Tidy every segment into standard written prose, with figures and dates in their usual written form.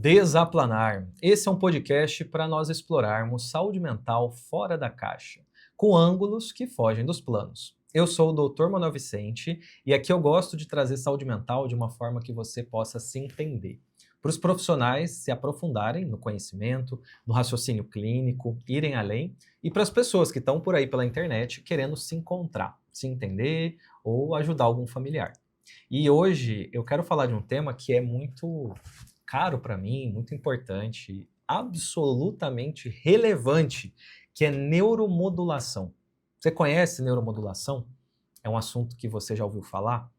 Desaplanar. Esse é um podcast para nós explorarmos saúde mental fora da caixa, com ângulos que fogem dos planos. Eu sou o Dr. Manuel Vicente e aqui eu gosto de trazer saúde mental de uma forma que você possa se entender. Para os profissionais se aprofundarem no conhecimento, no raciocínio clínico, irem além, e para as pessoas que estão por aí pela internet querendo se encontrar, se entender ou ajudar algum familiar. E hoje eu quero falar de um tema que é muito caro para mim, muito importante, absolutamente relevante, que é neuromodulação. Você conhece neuromodulação? É um assunto que você já ouviu falar?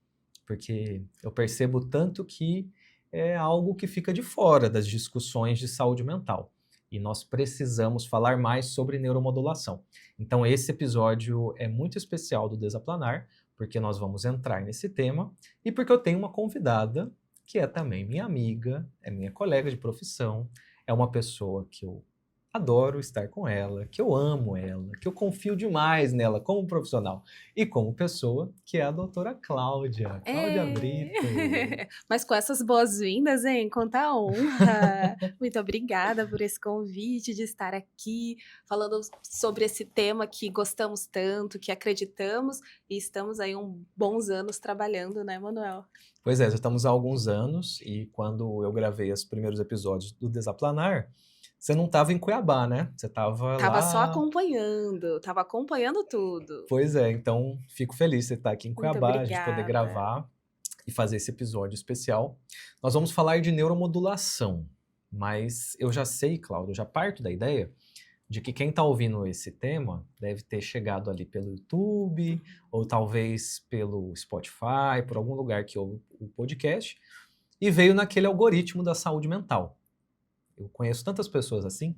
Porque eu percebo tanto que é algo que fica de fora das discussões de saúde mental. E nós precisamos falar mais sobre neuromodulação. Então esse episódio é muito especial do Desaplanar, porque nós vamos entrar nesse tema e porque eu tenho uma convidada que é também minha amiga, é minha colega de profissão, é uma pessoa que eu adoro estar com ela, que eu amo ela, que eu confio demais nela como profissional e como pessoa, que é a doutora Cláudia, Cláudia Brito. Mas com essas boas-vindas, hein? Quanta honra! Muito obrigada por esse convite de estar aqui falando sobre esse tema que gostamos tanto, que acreditamos e estamos aí bons anos trabalhando, né, Manuel? Pois é, já estamos há alguns anos e quando eu gravei os primeiros episódios do Desaplanar, você não estava em Cuiabá, né? Você estava lá. Tava acompanhando tudo. Pois é, então fico feliz de você estar aqui em Muito Cuiabá, a gente poder obrigada. gravar e fazer esse episódio especial. Nós vamos falar de neuromodulação, mas eu já sei, Cláudio, eu já parto da ideia de que quem está ouvindo esse tema deve ter chegado ali pelo YouTube, ou talvez pelo Spotify, por algum lugar que ouve o podcast, e veio naquele algoritmo da saúde mental. Eu conheço tantas pessoas assim,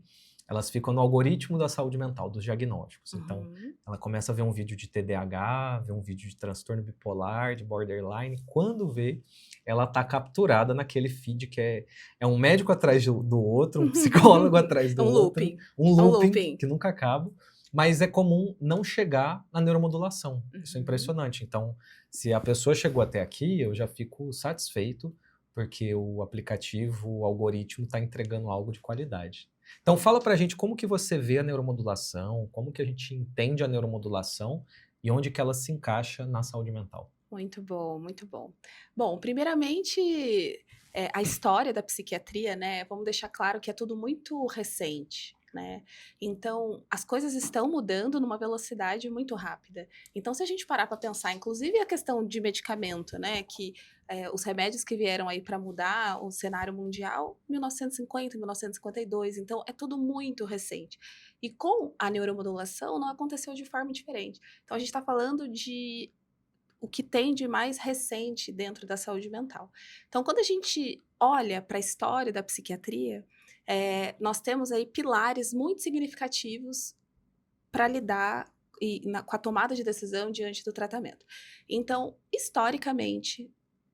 elas ficam no algoritmo da saúde mental, dos diagnósticos. Então, Uhum. ela começa a ver um vídeo de TDAH, ver um vídeo de transtorno bipolar, de borderline. Quando vê, ela está capturada naquele feed que é um médico atrás do outro, um psicólogo atrás É do um outro, looping. um É um looping looping. que nunca acaba. Mas é comum não chegar na neuromodulação. Isso é Uhum. impressionante. Então, se a pessoa chegou até aqui, eu já fico satisfeito, porque o aplicativo, o algoritmo está entregando algo de qualidade. Então fala pra gente como que você vê a neuromodulação, como que a gente entende a neuromodulação e onde que ela se encaixa na saúde mental. Muito bom, muito bom. Bom, primeiramente, a história da psiquiatria, né, vamos deixar claro que é tudo muito recente, né, então as coisas estão mudando numa velocidade muito rápida. Então se a gente parar para pensar, inclusive a questão de medicamento, né, que, os remédios que vieram aí para mudar o cenário mundial, 1950, 1952, então é tudo muito recente. E com a neuromodulação não aconteceu de forma diferente. Então a gente está falando de o que tem de mais recente dentro da saúde mental. Então, quando a gente olha para a história da psiquiatria, nós temos aí pilares muito significativos para lidar com a tomada de decisão diante do tratamento. Então, historicamente,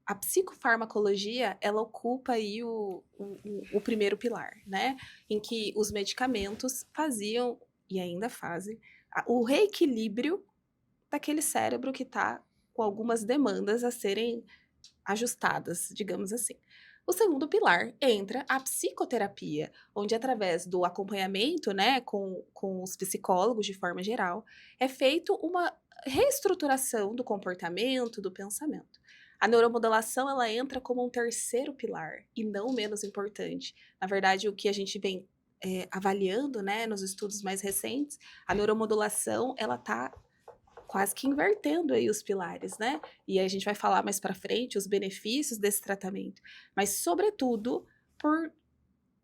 a psicofarmacologia ela ocupa aí o primeiro pilar, né? Em que os medicamentos faziam e ainda fazem o reequilíbrio daquele cérebro que está com algumas demandas a serem ajustadas, digamos assim. O segundo pilar entra a psicoterapia, onde através do acompanhamento, né, com os psicólogos de forma geral, é feito uma reestruturação do comportamento, do pensamento. A neuromodulação ela entra como um terceiro pilar e não menos importante. Na verdade, o que a gente vem avaliando, né, nos estudos mais recentes, a neuromodulação ela está quase que invertendo aí os pilares, né? E aí a gente vai falar mais para frente os benefícios desse tratamento, mas sobretudo por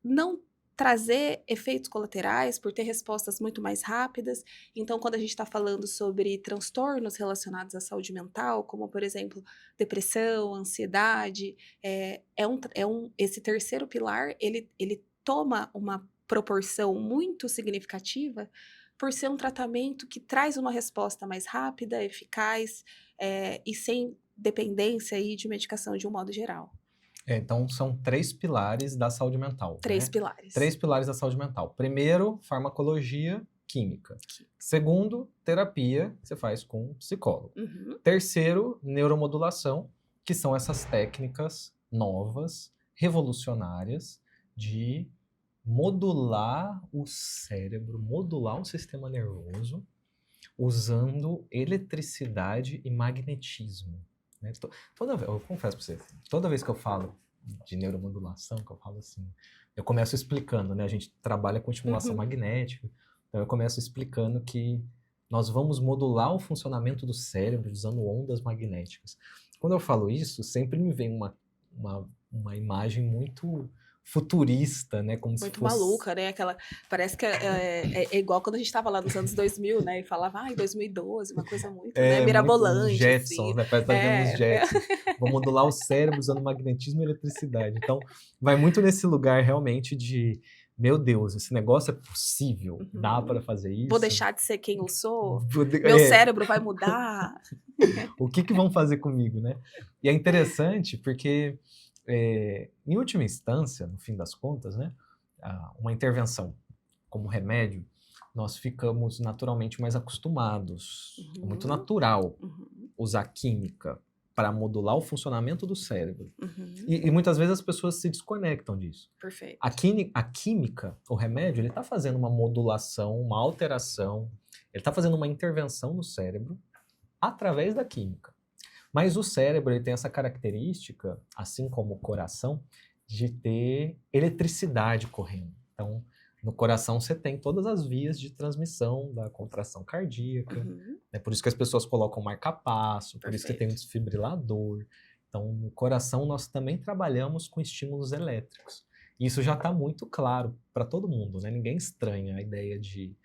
não trazer efeitos colaterais, por ter respostas muito mais rápidas. Então, quando a gente está falando sobre transtornos relacionados à saúde mental, como por exemplo depressão, ansiedade, esse terceiro pilar ele toma uma proporção muito significativa por ser um tratamento que traz uma resposta mais rápida, eficaz, e sem dependência aí de medicação de um modo geral. Então são três pilares da saúde mental, Três né? pilares. Três pilares da saúde mental. Primeiro, farmacologia química. Segundo, terapia, que você faz com um psicólogo. Uhum. Terceiro, neuromodulação, que são essas técnicas novas, revolucionárias, de modular o cérebro, modular o sistema nervoso, usando eletricidade e magnetismo. Né? Eu confesso para você, toda vez que eu falo de neuromodulação, que eu falo assim, eu começo explicando, né? A gente trabalha com estimulação magnética, então eu começo explicando que nós vamos modular o funcionamento do cérebro usando ondas magnéticas. Quando eu falo isso, sempre me vem uma imagem muito futurista, né? Como se Muito fosse... maluca, né? Parece que é igual quando a gente estava lá nos anos 2000, né? E falava, em 2012, uma coisa muito, né? Muito os Mirabolante, Jetsons, assim. né? Parece que tá vendo os Jetsons. Vou modular o cérebro usando magnetismo e eletricidade. Então, vai muito nesse lugar realmente de, meu Deus, esse negócio é possível? Dá para fazer Vou isso? deixar de ser quem eu sou? Meu cérebro vai mudar? O que vão fazer comigo, né? E é interessante porque, em última instância, no fim das contas, né? Uma intervenção como remédio, nós ficamos naturalmente mais acostumados. É muito natural usar química para modular o funcionamento do cérebro. E muitas vezes as pessoas se desconectam disso. Perfeito. A química, o remédio, ele está fazendo uma modulação, uma alteração, ele está fazendo uma intervenção no cérebro através da química. Mas o cérebro ele tem essa característica, assim como o coração, de ter eletricidade correndo. Então, no coração você tem todas as vias de transmissão da contração cardíaca. É por isso que as pessoas colocam marca-passo, por isso que tem um desfibrilador. Então, no coração nós também trabalhamos com estímulos elétricos. E isso já está muito claro para todo mundo, né? Ninguém estranha a ideia de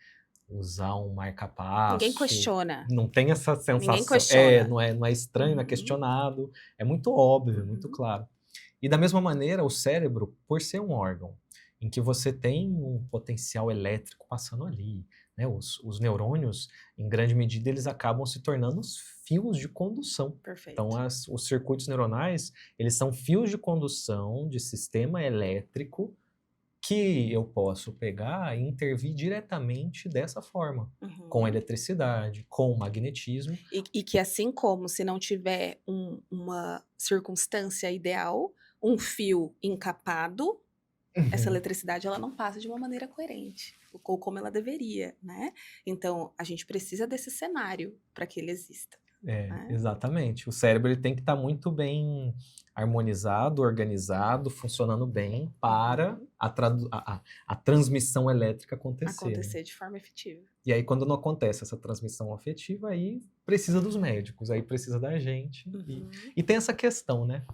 usar um marca-passo. Ninguém questiona. Não tem essa sensação. Ninguém questiona. Não é estranho, não é questionado. É muito óbvio, muito claro. E da mesma maneira, o cérebro, por ser um órgão em que você tem um potencial elétrico passando ali, né? Os neurônios, em grande medida, eles acabam se tornando os fios de condução. Perfeito. Então, os circuitos neuronais, eles são fios de condução de sistema elétrico que eu posso pegar e intervir diretamente dessa forma, com eletricidade, com magnetismo. E que assim como se não tiver uma circunstância ideal, um fio encapado, essa eletricidade ela não passa de uma maneira coerente, ou como ela deveria, né? Então, a gente precisa desse cenário para que ele exista. Exatamente. O cérebro ele tem que estar muito bem harmonizado, organizado, funcionando bem para a transmissão elétrica acontecer. Acontecer de forma efetiva. E aí, quando não acontece essa transmissão afetiva, aí precisa dos médicos, aí precisa da gente. E tem essa questão, né?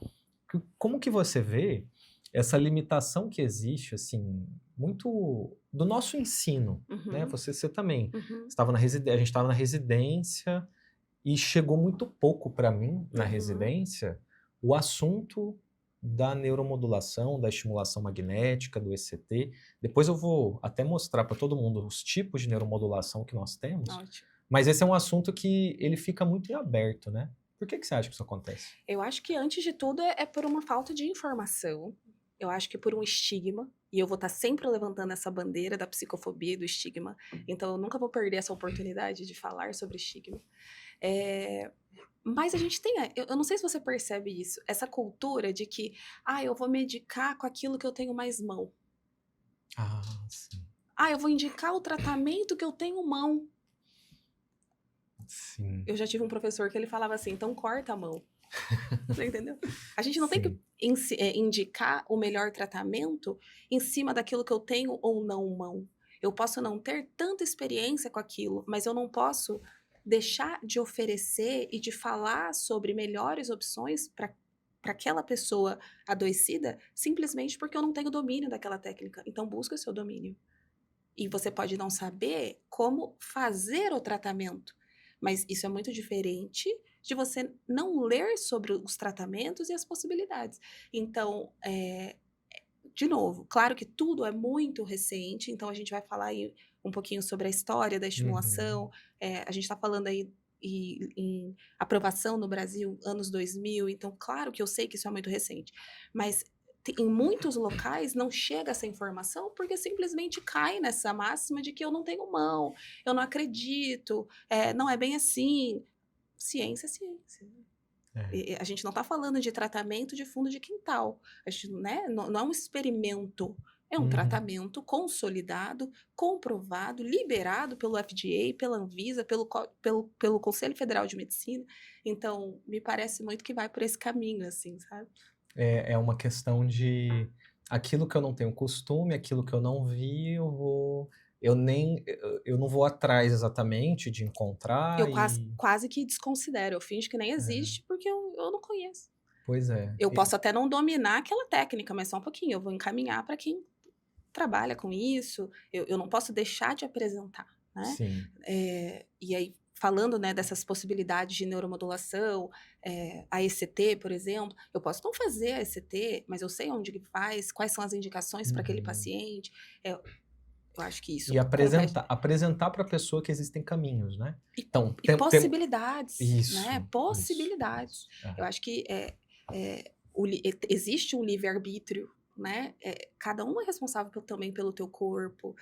Como que você vê essa limitação que existe, assim, muito do nosso ensino, né? Você também estava a gente estava na residência e chegou muito pouco para mim na residência o assunto da neuromodulação, da estimulação magnética, do ECT. Depois eu vou até mostrar para todo mundo os tipos de neuromodulação que nós temos. Ótimo. Mas esse é um assunto que ele fica muito em aberto, né? Por que você acha que isso acontece? Eu acho que, antes de tudo, é por uma falta de informação. Eu acho que por um estigma, e eu vou estar sempre levantando essa bandeira da psicofobia e do estigma, então eu nunca vou perder essa oportunidade de falar sobre estigma. Mas a gente tem, eu não sei se você percebe isso, essa cultura de que, eu vou medicar com aquilo que eu tenho mais mão. Sim. Eu vou indicar o tratamento que eu tenho mão. Sim. Eu já tive um professor que ele falava assim, então corta a mão. Você entendeu? A gente não tem que indicar o melhor tratamento em cima daquilo que eu tenho ou não mão. Eu posso não ter tanta experiência com aquilo, mas eu não posso deixar de oferecer e de falar sobre melhores opções para aquela pessoa adoecida, simplesmente porque eu não tenho domínio daquela técnica. Então, busca o seu domínio. E você pode não saber como fazer o tratamento, mas isso é muito diferente de você não ler sobre os tratamentos e as possibilidades. Então, de novo, claro que tudo é muito recente, então a gente vai falar aí um pouquinho sobre a história da estimulação. A gente está falando aí em aprovação no Brasil, anos 2000, então claro que eu sei que isso é muito recente, mas em muitos locais não chega essa informação porque simplesmente cai nessa máxima de que eu não tenho mão, eu não acredito, não é bem assim. Ciência é ciência. É. A gente não está falando de tratamento de fundo de quintal. A gente, né, não é um experimento. É um Uhum. tratamento consolidado, comprovado, liberado pelo FDA, pela Anvisa, pelo Conselho Federal de Medicina. Então, me parece muito que vai por esse caminho, assim, sabe? É uma questão de aquilo que eu não tenho costume, aquilo que eu não vi, eu não vou atrás exatamente de Eu encontrar e quase que desconsidero, eu finjo que nem é, existe, porque eu não conheço. pois é. Eu posso até não dominar aquela técnica, mas só um pouquinho, eu vou encaminhar para quem trabalha com isso, eu não posso deixar de apresentar, né? Sim. E aí, falando, né, dessas possibilidades de neuromodulação, a ECT, por exemplo, eu posso não fazer a ECT, mas eu sei onde que faz, quais são as indicações para aquele Uhum. paciente. Eu acho que E isso compete. apresentar para a pessoa que existem caminhos, né. E, Então, e tem possibilidades, né? isso, isso, Possibilidades. isso. Eu Aham. acho que existe um livre-arbítrio, né? Cada um é responsável também pelo teu corpo.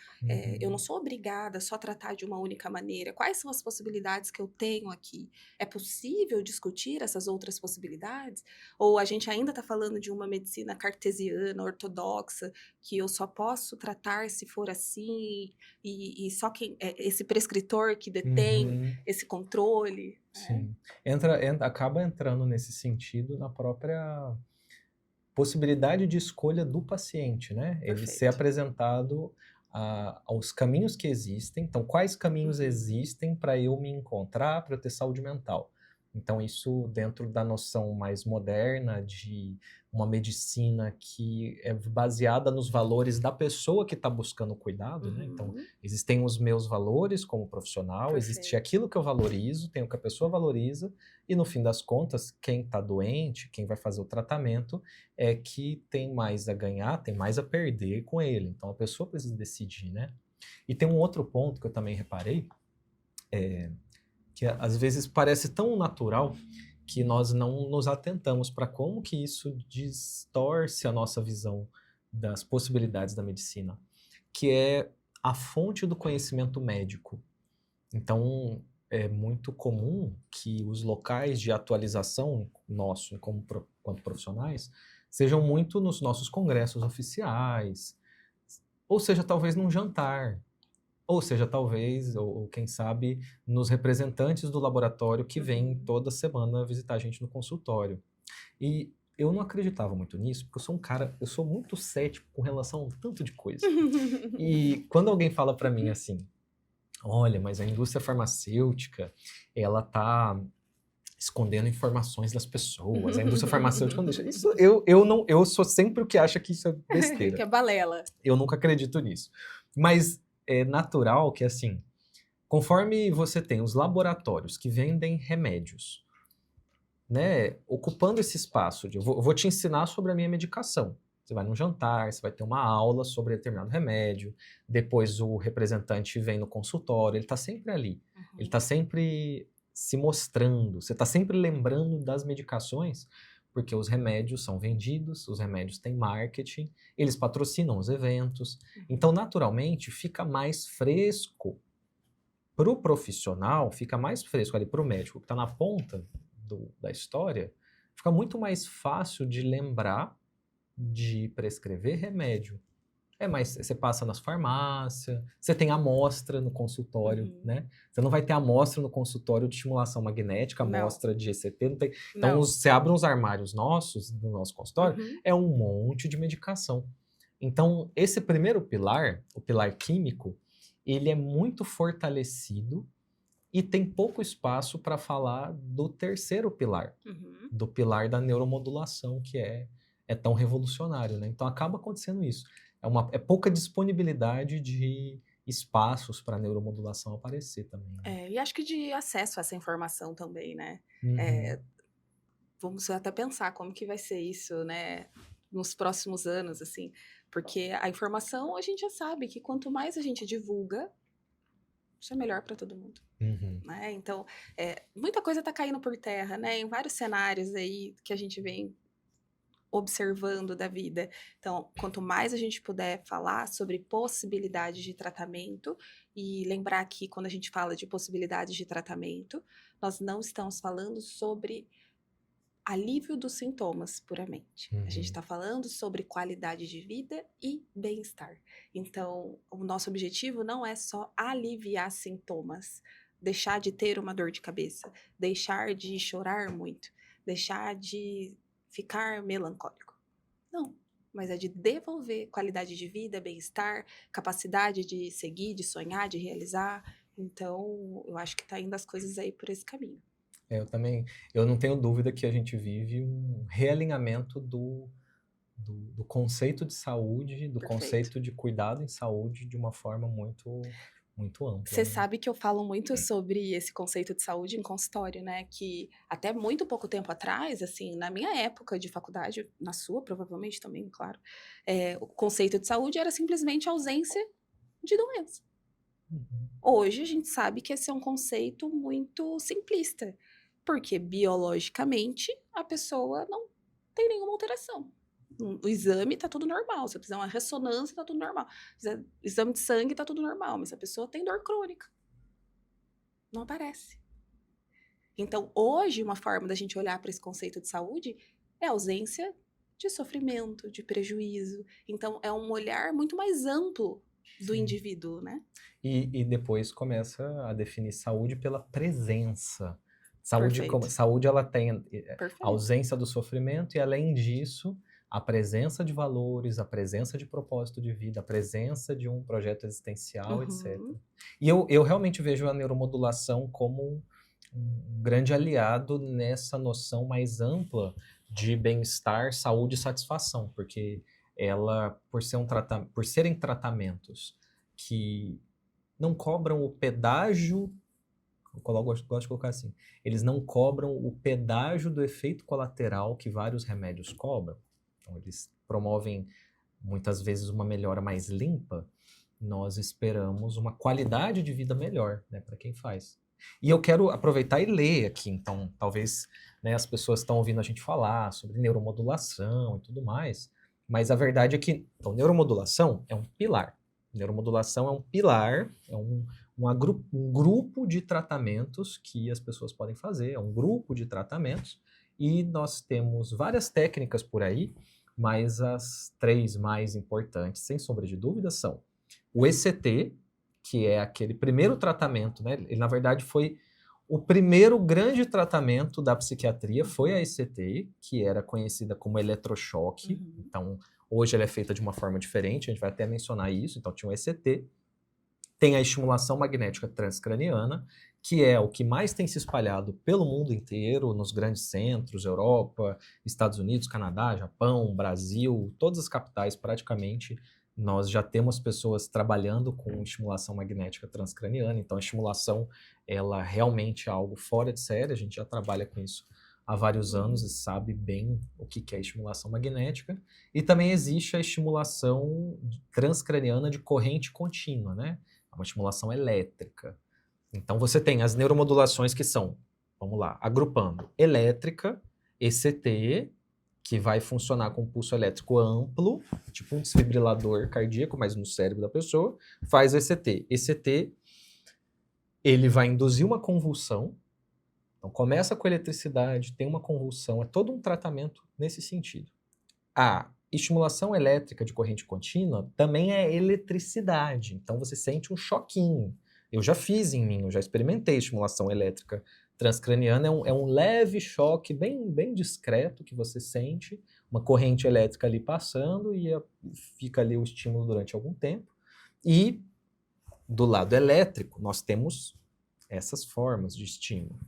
Eu não Uhum. sou obrigada a só tratar de uma única maneira. Quais são as possibilidades que eu tenho aqui? É possível discutir essas outras possibilidades? Ou a gente ainda está falando de uma medicina cartesiana, ortodoxa, que eu só posso tratar se for assim, e só esse prescritor que detém Uhum. esse controle, né? Sim. Acaba entrando nesse sentido na própria possibilidade de escolha do paciente, né? Ele ser Perfeito. apresentado aos caminhos que existem. Então, quais caminhos Uhum. existem para eu me encontrar, para eu ter saúde mental? Então, isso dentro da noção mais moderna de uma medicina que é baseada nos valores da pessoa que está buscando cuidado, né? Então, Uhum. existem os meus valores como profissional, existe Perfeito. aquilo que eu valorizo, tem o que a pessoa valoriza, e no fim das contas, quem está doente, quem vai fazer o tratamento, é que tem mais a ganhar, tem mais a perder com ele. Então a pessoa precisa decidir, né? E tem um outro ponto que eu também reparei, que às vezes parece tão natural que nós não nos atentamos para como que isso distorce a nossa visão das possibilidades da medicina, que é a fonte do conhecimento médico. Então, é muito comum que os locais de atualização nosso quanto profissionais sejam muito nos nossos congressos oficiais, ou seja, talvez num jantar, ou seja, talvez, ou quem sabe, nos representantes do laboratório que vêm Uhum. toda semana visitar a gente no consultório. E eu não acreditava muito nisso, porque eu sou muito cético com relação a um tanto de coisa. E quando alguém fala para mim assim, olha, mas a indústria farmacêutica, ela tá escondendo informações das pessoas. A indústria farmacêutica não deixa. Isso eu não, eu sou sempre o que acha que isso é Que besteira. é balela. Eu nunca acredito nisso. Mas é natural que assim, conforme você tem os laboratórios que vendem remédios, né, ocupando esse espaço de eu vou te ensinar sobre a minha medicação. Você vai num jantar, você vai ter uma aula sobre determinado remédio, depois o representante vem no consultório, ele está sempre ali, ele Uhum. está sempre se mostrando, você está sempre lembrando das medicações, porque os remédios são vendidos, os remédios têm marketing, eles patrocinam os eventos, Uhum. então naturalmente fica mais fresco para o profissional, fica mais fresco ali para o médico que está na ponta da história, fica muito mais fácil de lembrar de prescrever remédio. É mais, você passa nas farmácias, você tem amostra no consultório, Uhum. né? Você não vai ter amostra no consultório de estimulação magnética, Não, amostra de ECT, não tem. Então, não. você abre uns armários nossos, no nosso consultório, Uhum. é um monte de medicação. Então, esse primeiro pilar, o pilar químico, ele é muito fortalecido e tem pouco espaço para falar do terceiro pilar, Uhum. do pilar da neuromodulação, que é tão revolucionário, né? Então acaba acontecendo isso. É pouca disponibilidade de espaços para a neuromodulação aparecer também, né? E acho que de acesso a essa informação também, né? Uhum, É, vamos até pensar como que vai ser isso, né? Nos próximos anos, assim. Porque a informação a gente já sabe que quanto mais a gente divulga, isso é melhor para todo mundo. uhum, Né? Então, muita coisa está caindo por terra, né? Em vários cenários aí que a gente vem observando da vida. Então, quanto mais a gente puder falar sobre possibilidades de tratamento, e lembrar que quando a gente fala de possibilidades de tratamento, nós não estamos falando sobre alívio dos sintomas, puramente. A gente Uhum. está falando sobre qualidade de vida e bem-estar. Então, o nosso objetivo não é só aliviar sintomas, deixar de ter uma dor de cabeça, deixar de chorar muito, deixar de ficar melancólico. Não, mas é de devolver qualidade de vida, bem-estar, capacidade de seguir, de sonhar, de realizar. Então, eu acho que tá indo as coisas aí por esse caminho. Eu também, eu não tenho dúvida que a gente vive um realinhamento do conceito de saúde, do Perfeito. conceito de cuidado em saúde de uma forma muito ampla, Você né? sabe que eu falo muito sobre esse conceito de saúde em consultório, né? Que até muito pouco tempo atrás, assim, na minha época de faculdade, na sua provavelmente também, claro, o conceito de saúde era simplesmente ausência de doença. Uhum. Hoje a gente sabe que esse é um conceito muito simplista, porque biologicamente a pessoa não tem nenhuma alteração. O exame tá tudo normal, se eu fizer uma ressonância tá tudo normal, fizer exame de sangue tá tudo normal, mas a pessoa tem dor crônica, não aparece. Então, hoje, uma forma da gente olhar para esse conceito de saúde é a ausência de sofrimento, de prejuízo. Então, é um olhar muito mais amplo do Sim. indivíduo, né? E depois começa a definir saúde pela presença. Perfeito, Saúde ela tem a perfeito. ausência do sofrimento e, além disso, a presença de valores, a presença de propósito de vida, a presença de um projeto existencial, etc. Uhum. E eu realmente vejo a neuromodulação como um grande aliado nessa noção mais ampla de bem-estar, saúde e satisfação, porque ela, por serem tratamentos que não cobram o pedágio, gosto de colocar assim, eles não cobram o pedágio do efeito colateral que vários remédios cobram. Então, eles promovem muitas vezes uma melhora mais limpa. Nós esperamos uma qualidade de vida melhor, né, para quem faz. E eu quero aproveitar e ler aqui, então, talvez, né, as pessoas estão ouvindo a gente falar sobre neuromodulação e tudo mais, mas a verdade é que, então, neuromodulação é um pilar. Neuromodulação é um pilar, é um grupo de tratamentos que as pessoas podem fazer, é um grupo de tratamentos, e nós temos várias técnicas por aí, mas as três mais importantes, sem sombra de dúvida, são o ECT, que é aquele primeiro tratamento, né? Ele, na verdade, foi o primeiro grande tratamento da psiquiatria, foi a ECT, que era conhecida como eletrochoque. Uhum. Então, hoje ela é feita de uma forma diferente, a gente vai até mencionar isso. Então, tinha o ECT, tem a estimulação magnética transcraniana, que é o que mais tem se espalhado pelo mundo inteiro, nos grandes centros, Europa, Estados Unidos, Canadá, Japão, Brasil, todas as capitais praticamente, nós já temos pessoas trabalhando com estimulação magnética transcraniana, então a estimulação, ela realmente é algo fora de série, a gente já trabalha com isso há vários anos e sabe bem o que é estimulação magnética, e também existe a estimulação transcraniana de corrente contínua, né? É uma estimulação elétrica. Então você tem as neuromodulações que são, vamos lá, agrupando, elétrica, ECT, que vai funcionar com pulso elétrico amplo, tipo um desfibrilador cardíaco, mas no cérebro da pessoa, faz o ECT. ECT, ele vai induzir uma convulsão, então começa com eletricidade, tem uma convulsão, é todo um tratamento nesse sentido. A estimulação elétrica de corrente contínua também é eletricidade, então você sente um choquinho. Eu já fiz em mim, eu já experimentei estimulação elétrica transcraniana, é um leve choque bem discreto que você sente, uma corrente elétrica ali passando e fica ali o estímulo durante algum tempo. E do lado elétrico, nós temos essas formas de estímulo.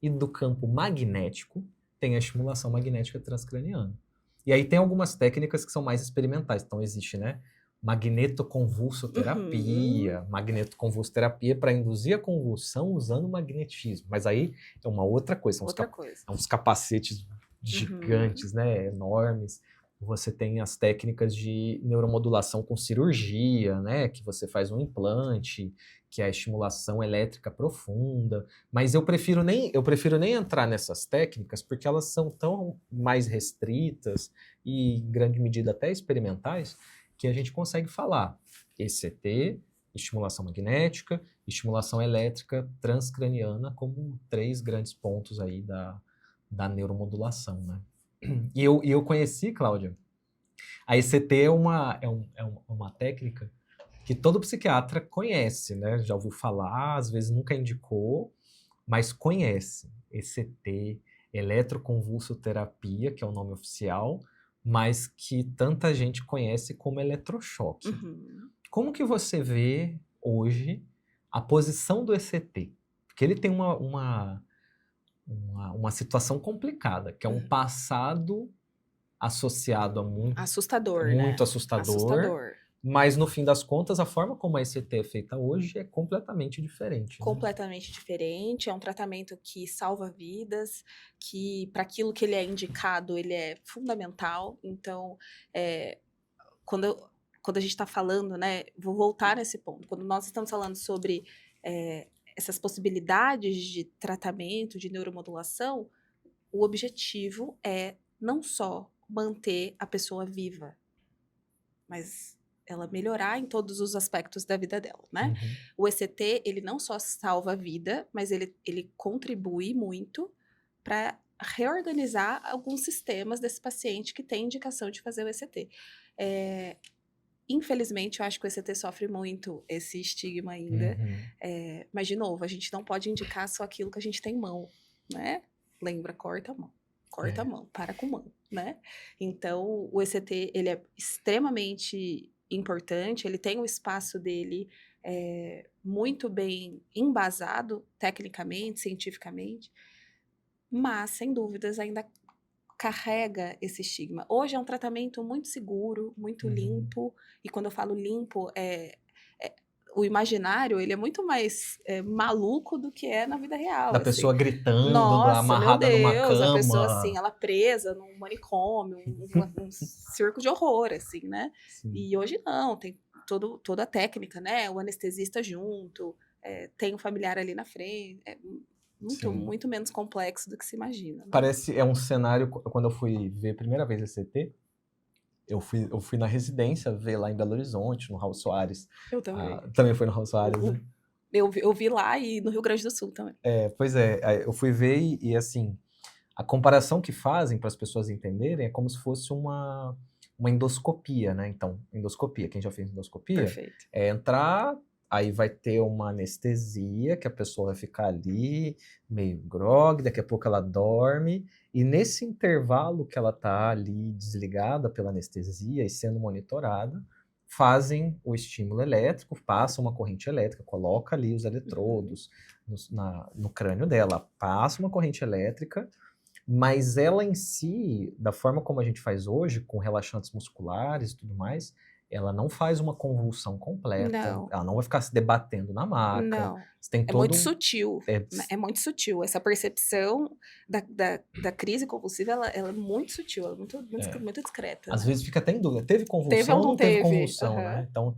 E do campo magnético, tem a estimulação magnética transcraniana. E aí tem algumas técnicas que são mais experimentais. Então existe, né, magnetoconvulsoterapia, Uhum. magnetoconvulsoterapia para induzir a convulsão usando magnetismo. Mas aí é uma outra coisa, Outra coisa. são uns capacetes Uhum. gigantes, né, enormes. Você tem as técnicas de neuromodulação com cirurgia, né, que você faz um implante, que é a estimulação elétrica profunda. Mas eu prefiro nem entrar nessas técnicas porque elas são tão mais restritas e, em grande medida, até experimentais, que a gente consegue falar ECT, estimulação magnética, estimulação elétrica transcraniana como três grandes pontos aí da neuromodulação, né? E eu conheci, Cláudia, a ECT é uma técnica que todo psiquiatra conhece, né? Já ouviu falar, às vezes nunca indicou, mas conhece. ECT, eletroconvulsoterapia, que é o nome oficial, mas que tanta gente conhece como eletrochoque. Uhum. Como que você vê hoje a posição do ECT? Porque ele tem uma situação complicada, que é um passado associado a Assustador, muito né? assustador, Assustador. mas no fim das contas, a forma como a ECT é feita hoje é completamente diferente, né? Completamente diferente, é um tratamento que salva vidas, que para aquilo que ele é indicado, ele é fundamental. Então, quando a gente está falando, né, vou voltar nesse ponto, quando nós estamos falando sobre essas possibilidades de tratamento, de neuromodulação, o objetivo é não só manter a pessoa viva, mas ela melhorar em todos os aspectos da vida dela, né? Uhum. O ECT, ele não só salva a vida, mas ele contribui muito para reorganizar alguns sistemas desse paciente que tem indicação de fazer o ECT. Infelizmente, eu acho que o ECT sofre muito esse estigma ainda. Uhum. Mas, de novo, a gente não pode indicar só aquilo que a gente tem em mão, né? Lembra, corta a mão. Corta a mão, para com mão, né? Então, o ECT, ele é extremamente importante, ele tem o espaço dele muito bem embasado, tecnicamente, cientificamente, mas, sem dúvidas, ainda carrega esse estigma. Hoje é um tratamento muito seguro, muito limpo, e quando eu falo limpo, o imaginário, ele é muito mais maluco do que é na vida real, Da assim. pessoa gritando, Nossa, meu amarrada numa Deus, a pessoa, assim, cama. ela presa num manicômio, um circo de horror, assim, né? Sim. E hoje não, tem toda a técnica, né? O anestesista junto, tem o familiar ali na frente, Sim. muito menos complexo do que se imagina. Né? Parece, é um cenário, quando eu fui ver a primeira vez a ECT, eu fui na residência ver lá em Belo Horizonte, no Raul Soares. Eu também. Também foi no Raul Soares, né? Eu vi lá e no Rio Grande do Sul também. Pois é, eu fui ver e assim, a comparação que fazem para as pessoas entenderem é como se fosse uma endoscopia, né? Então, endoscopia, quem já fez endoscopia, Perfeito. é entrar, aí vai ter uma anestesia, que a pessoa vai ficar ali, meio grogue, daqui a pouco ela dorme, e nesse intervalo que ela tá ali desligada pela anestesia e sendo monitorada, fazem o estímulo elétrico, passam uma corrente elétrica, coloca ali os eletrodos no crânio dela, passa uma corrente elétrica, mas ela em si, da forma como a gente faz hoje, com relaxantes musculares e tudo mais, ela não faz uma convulsão completa, Não. ela não vai ficar se debatendo na maca. Não. Você tem É muito sutil. É, É muito sutil. Essa percepção da crise convulsiva, ela é muito sutil, ela é muito discreta. Às né? vezes fica até em dúvida, teve convulsão Teve ou ou não não teve teve? convulsão, Aham. né? Então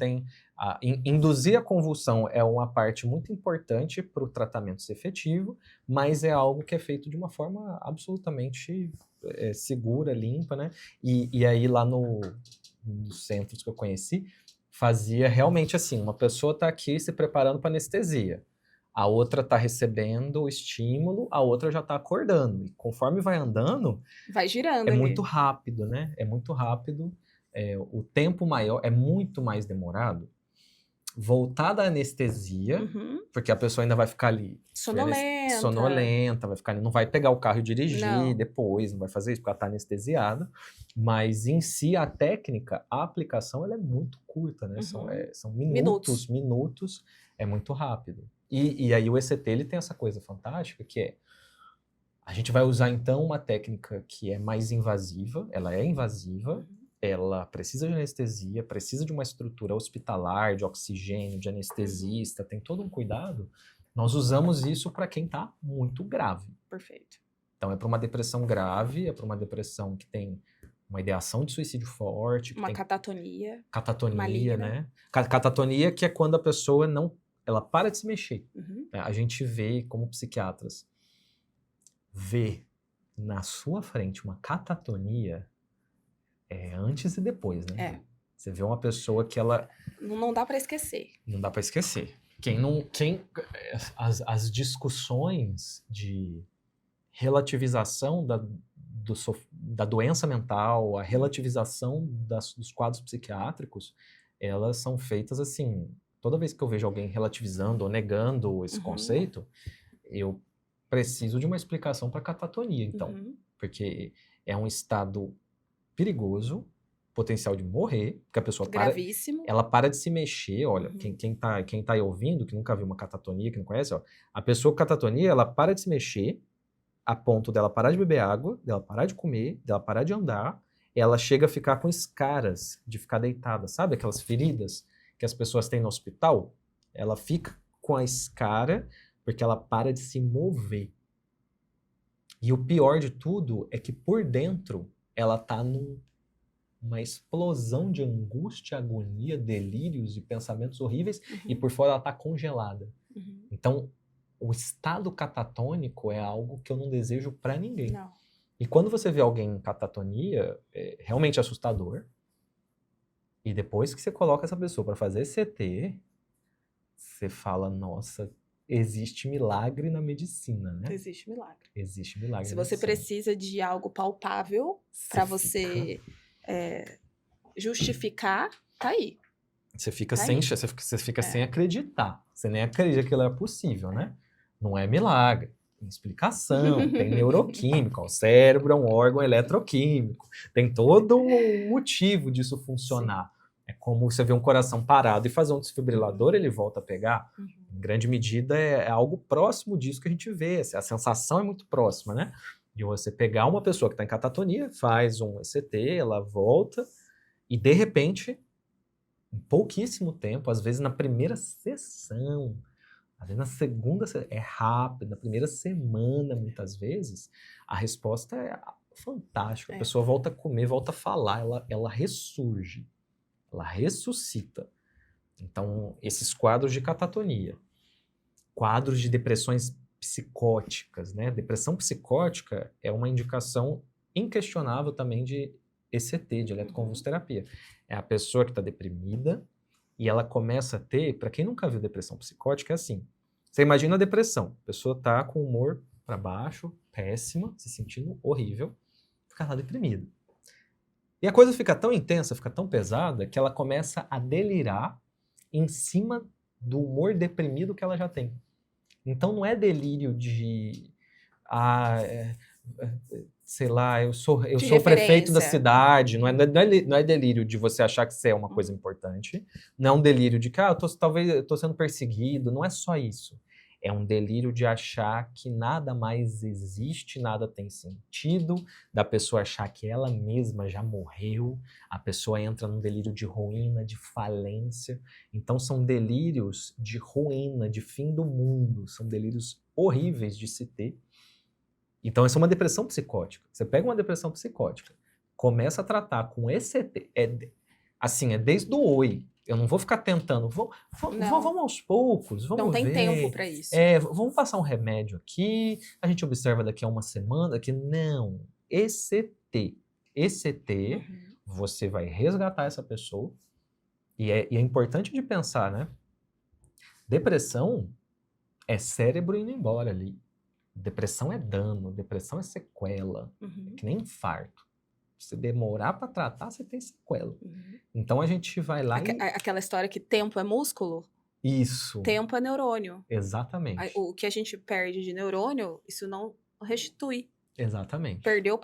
induzir a convulsão é uma parte muito importante para o tratamento ser efetivo, mas é algo que é feito de uma forma absolutamente segura, limpa, né? E aí lá nos centros que eu conheci, fazia realmente assim, uma pessoa está aqui se preparando para anestesia, a outra está recebendo o estímulo, a outra já está acordando, e conforme vai andando, Vai girando é ali. muito rápido, né? É muito rápido, o tempo maior, é muito mais demorado voltar da anestesia, porque a pessoa ainda vai ficar ali sonolenta, vai ficar ali, não vai pegar o carro e dirigir depois, não vai fazer isso porque ela está anestesiada, mas em si a técnica, a aplicação, ela é muito curta, né? São minutos, é muito rápido. E aí o ECT, ele tem essa coisa fantástica que é, a gente vai usar então uma técnica que é mais invasiva, ela é invasiva, ela precisa de anestesia, precisa de uma estrutura hospitalar, de oxigênio, de anestesista, tem todo um cuidado. Nós usamos isso para quem está muito grave. Perfeito. Então é para uma depressão grave, é para uma depressão que tem uma ideação de suicídio forte. Uma catatonia. Catatonia, maligna. né? Catatonia, que é quando a pessoa ela para de se mexer. A gente vê, como psiquiatras, vê na sua frente uma catatonia antes e depois, né? Você vê uma pessoa que ela... Não dá para esquecer. Não dá para esquecer. As discussões de relativização da doença mental, a relativização dos quadros psiquiátricos, elas são feitas assim. Toda vez que eu vejo alguém relativizando ou negando esse conceito, eu preciso de uma explicação para catatonia, então. Porque é um estado perigoso, potencial de morrer, porque a pessoa Gravíssimo. ela para de se mexer, olha, quem tá aí ouvindo, que nunca viu uma catatonia, que não conhece, ó, a pessoa com catatonia, ela para de se mexer, a ponto dela parar de beber água, dela parar de comer, dela parar de andar, ela chega a ficar com escaras de ficar deitada, sabe aquelas feridas que as pessoas têm no hospital? Ela fica com a escara porque ela para de se mover. E o pior de tudo é que por dentro ela tá numa explosão de angústia, agonia, delírios e pensamentos horríveis, e por fora ela tá congelada. Então, o estado catatônico é algo que eu não desejo para ninguém. Não. E quando você vê alguém em catatonia, é realmente assustador. E depois que você coloca essa pessoa para fazer CT, você fala, nossa, existe milagre na medicina, né? Existe milagre. Existe milagre Se na você medicina. precisa de algo palpável para você justificar, tá aí. Você fica, Tá sem, aí. você fica sem acreditar. Você nem acredita que aquilo é possível, né? Não é milagre. Tem explicação, tem neuroquímica. O cérebro é um órgão eletroquímico. Tem todo um motivo disso funcionar. É como você vê um coração parado e fazer um desfibrilador, ele volta a pegar. Em grande medida, é algo próximo disso que a gente vê. A sensação é muito próxima, né? De você pegar uma pessoa que está em catatonia, faz um ECT, ela volta e, de repente, em pouquíssimo tempo, às vezes na primeira sessão, às vezes na segunda, é rápido, na primeira semana, muitas vezes, a resposta é fantástica. A pessoa volta a comer, volta a falar, ela ressurge, ela ressuscita. Então, esses quadros de catatonia, quadros de depressões psicóticas, né? Depressão psicótica é uma indicação inquestionável também de ECT, de eletroconvulsoterapia. É a pessoa que está deprimida e ela começa a ter, para quem nunca viu depressão psicótica, é assim. Você imagina a depressão, a pessoa está com o humor para baixo, péssima, se sentindo horrível, fica lá deprimida. E a coisa fica tão intensa, fica tão pesada, que ela começa a delirar em cima do humor deprimido que ela já tem. Então não é delírio de... sei lá, eu sou o prefeito da cidade, não é delírio de você achar que você é uma coisa importante, não é um delírio de que talvez eu estou sendo perseguido, não é só isso. É um delírio de achar que nada mais existe, nada tem sentido, da pessoa achar que ela mesma já morreu, a pessoa entra num delírio de ruína, de falência. Então são delírios de ruína, de fim do mundo, são delírios horríveis de se ter. Então, essa é uma depressão psicótica. Você pega uma depressão psicótica, começa a tratar com ECT, assim, é desde o oi. Eu não vou ficar tentando, vamos aos poucos, vamos Não tem ver. tempo para isso. Vamos passar um remédio aqui, a gente observa daqui a uma semana, aqui. Não, ECT, você vai resgatar essa pessoa, e é importante de pensar, né? Depressão é cérebro indo embora ali. Depressão é dano, depressão é sequela, é que nem infarto. Se demorar para tratar, você tem sequela. Então a gente vai lá Aquela história que tempo é músculo? Isso. Tempo é neurônio. Exatamente. O que a gente perde de neurônio, isso não restitui. Exatamente. Perdeu.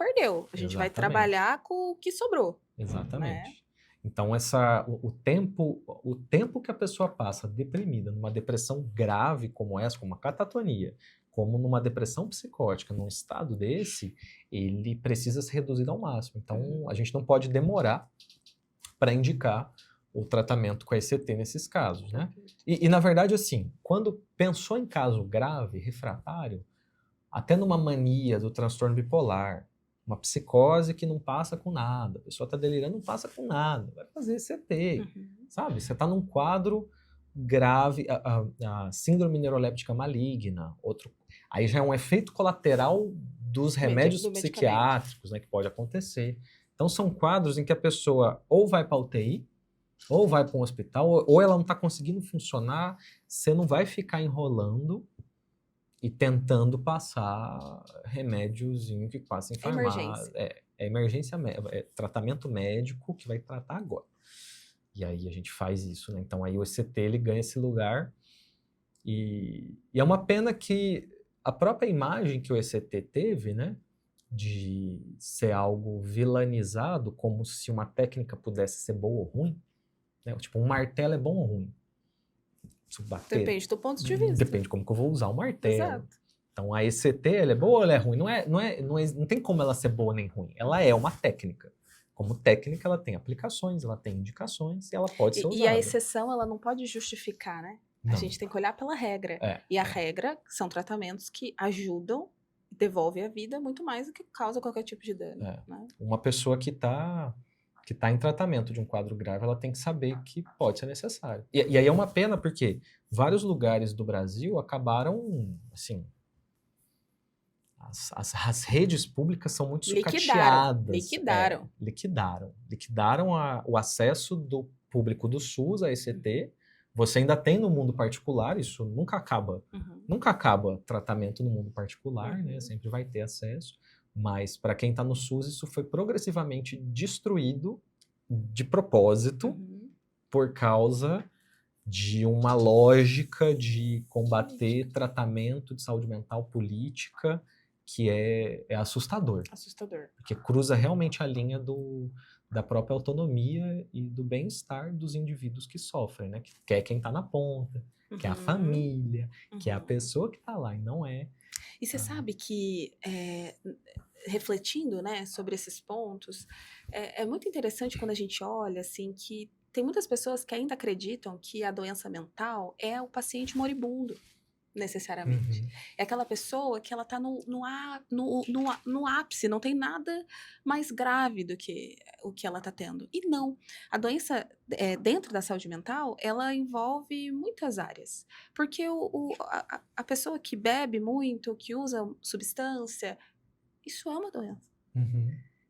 A gente vai trabalhar com o que sobrou. Exatamente. Né? Então o tempo que a pessoa passa deprimida, numa depressão grave como essa, como uma catatonia, como numa depressão psicótica, num estado desse, ele precisa ser reduzido ao máximo. Então, a gente não pode demorar para indicar o tratamento com a ECT nesses casos, né? E, na verdade, assim, quando pensou em caso grave, refratário, até numa mania do transtorno bipolar, uma psicose que não passa com nada, a pessoa está delirando, não passa com nada, vai fazer ECT, sabe? Você está num quadro grave, a síndrome neuroléptica maligna, aí já é um efeito colateral dos remédios psiquiátricos, né, que pode acontecer. Então são quadros em que a pessoa ou vai para a UTI, ou vai para um hospital, ou ela não está conseguindo funcionar, você não vai ficar enrolando e tentando passar remédiozinho que passa em farmácia. Emergência. É emergência, é tratamento médico que vai tratar agora. E aí a gente faz isso, né? Então aí o ECT ele ganha esse lugar e é uma pena que a própria imagem que o ECT teve, né? De ser algo vilanizado, como se uma técnica pudesse ser boa ou ruim, né? Tipo, um martelo é bom ou ruim? Se bater, Depende do ponto de vista. depende de como que eu vou usar o martelo. Exato. Então a ECT, ela é boa ou ela é ruim? Não tem como ela ser boa nem ruim. Ela é uma técnica. Como técnica, ela tem aplicações, ela tem indicações e ela pode ser usada. E a exceção, ela não pode justificar, né? Não. A gente tem que olhar pela regra. E a regra são tratamentos que ajudam, devolvem a vida muito mais do que causa qualquer tipo de dano. Né? Uma pessoa que tá em tratamento de um quadro grave, ela tem que saber que pode ser necessário. E aí é uma pena porque vários lugares do Brasil acabaram, assim, as redes públicas são muito sucateadas. Liquidaram o acesso do público do SUS a ECT. Você ainda tem no mundo particular, isso nunca acaba. Nunca acaba tratamento no mundo particular, né? Sempre vai ter acesso. Mas para quem está no SUS, isso foi progressivamente destruído de propósito por causa de uma lógica de combater tratamento de saúde mental política que é assustador. Assustador. Porque cruza realmente a linha da própria autonomia e do bem-estar dos indivíduos que sofrem, né? Que é quem está na ponta, que é a família, que é a pessoa que está lá e não é. E você sabe que, refletindo, né, sobre esses pontos, é muito interessante quando a gente olha, assim, que tem muitas pessoas que ainda acreditam que a doença mental é o paciente moribundo, necessariamente. É aquela pessoa que ela está no ápice, não tem nada mais grave do que o que ela está tendo. E não. A doença, dentro da saúde mental, ela envolve muitas áreas. Porque a pessoa que bebe muito, que usa substância, isso é uma doença.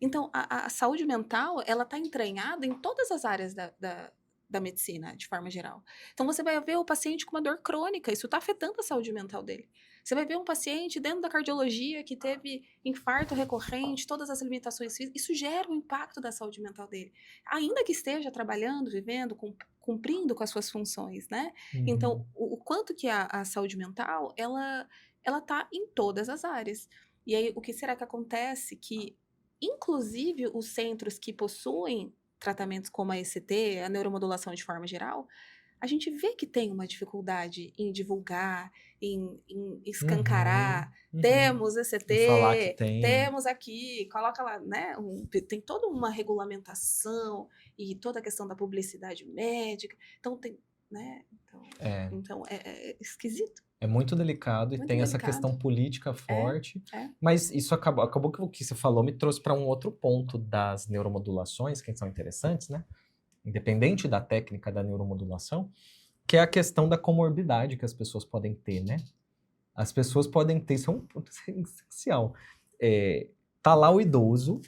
Então, a saúde mental, ela está entranhada em todas as áreas da medicina, de forma geral. Então, você vai ver o paciente com uma dor crônica, isso está afetando a saúde mental dele. Você vai ver um paciente dentro da cardiologia que teve infarto recorrente, todas as limitações físicas, isso gera um impacto da saúde mental dele. Ainda que esteja trabalhando, vivendo, cumprindo com as suas funções, né? Então, o quanto que a saúde mental, ela está em todas as áreas. E aí, o que será que acontece? Que, inclusive, os centros que possuem tratamentos como a ECT, a neuromodulação de forma geral, a gente vê que tem uma dificuldade em divulgar, em escancarar. Temos ECT, falar que tem. Temos aqui, coloca lá, né? Tem toda uma regulamentação e toda a questão da publicidade médica. Então, tem, né? Então é esquisito. É muito delicado e tem essa questão política forte. Mas isso acabou que o que você falou me trouxe para um outro ponto das neuromodulações, que são interessantes, né? Independente da técnica da neuromodulação, que é a questão da comorbidade que as pessoas podem ter, né? As pessoas podem ter, isso é um ponto essencial. Tá lá o idoso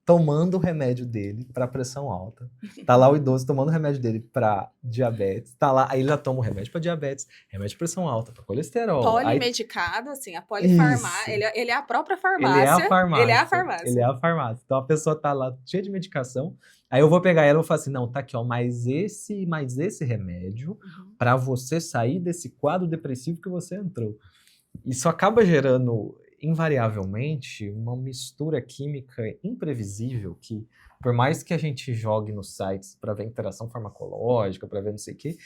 tomando o remédio dele para pressão alta. Tá lá o idoso tomando o remédio dele para diabetes. Tá lá, aí ele já toma o remédio para diabetes, remédio de pressão alta, para colesterol. Polimedicado, assim, a polifarmácia. Ele é a própria farmácia. Ele é a farmácia. Ele é a farmácia. Ele é a farmácia. Então a pessoa tá lá cheia de medicação. Aí eu vou pegar ela e vou falar assim, não, tá aqui, ó, mais esse remédio para você sair desse quadro depressivo que você entrou. Isso acaba gerando invariavelmente uma mistura química imprevisível que, por mais que a gente jogue nos sites para ver interação farmacológica, para ver não sei o quê,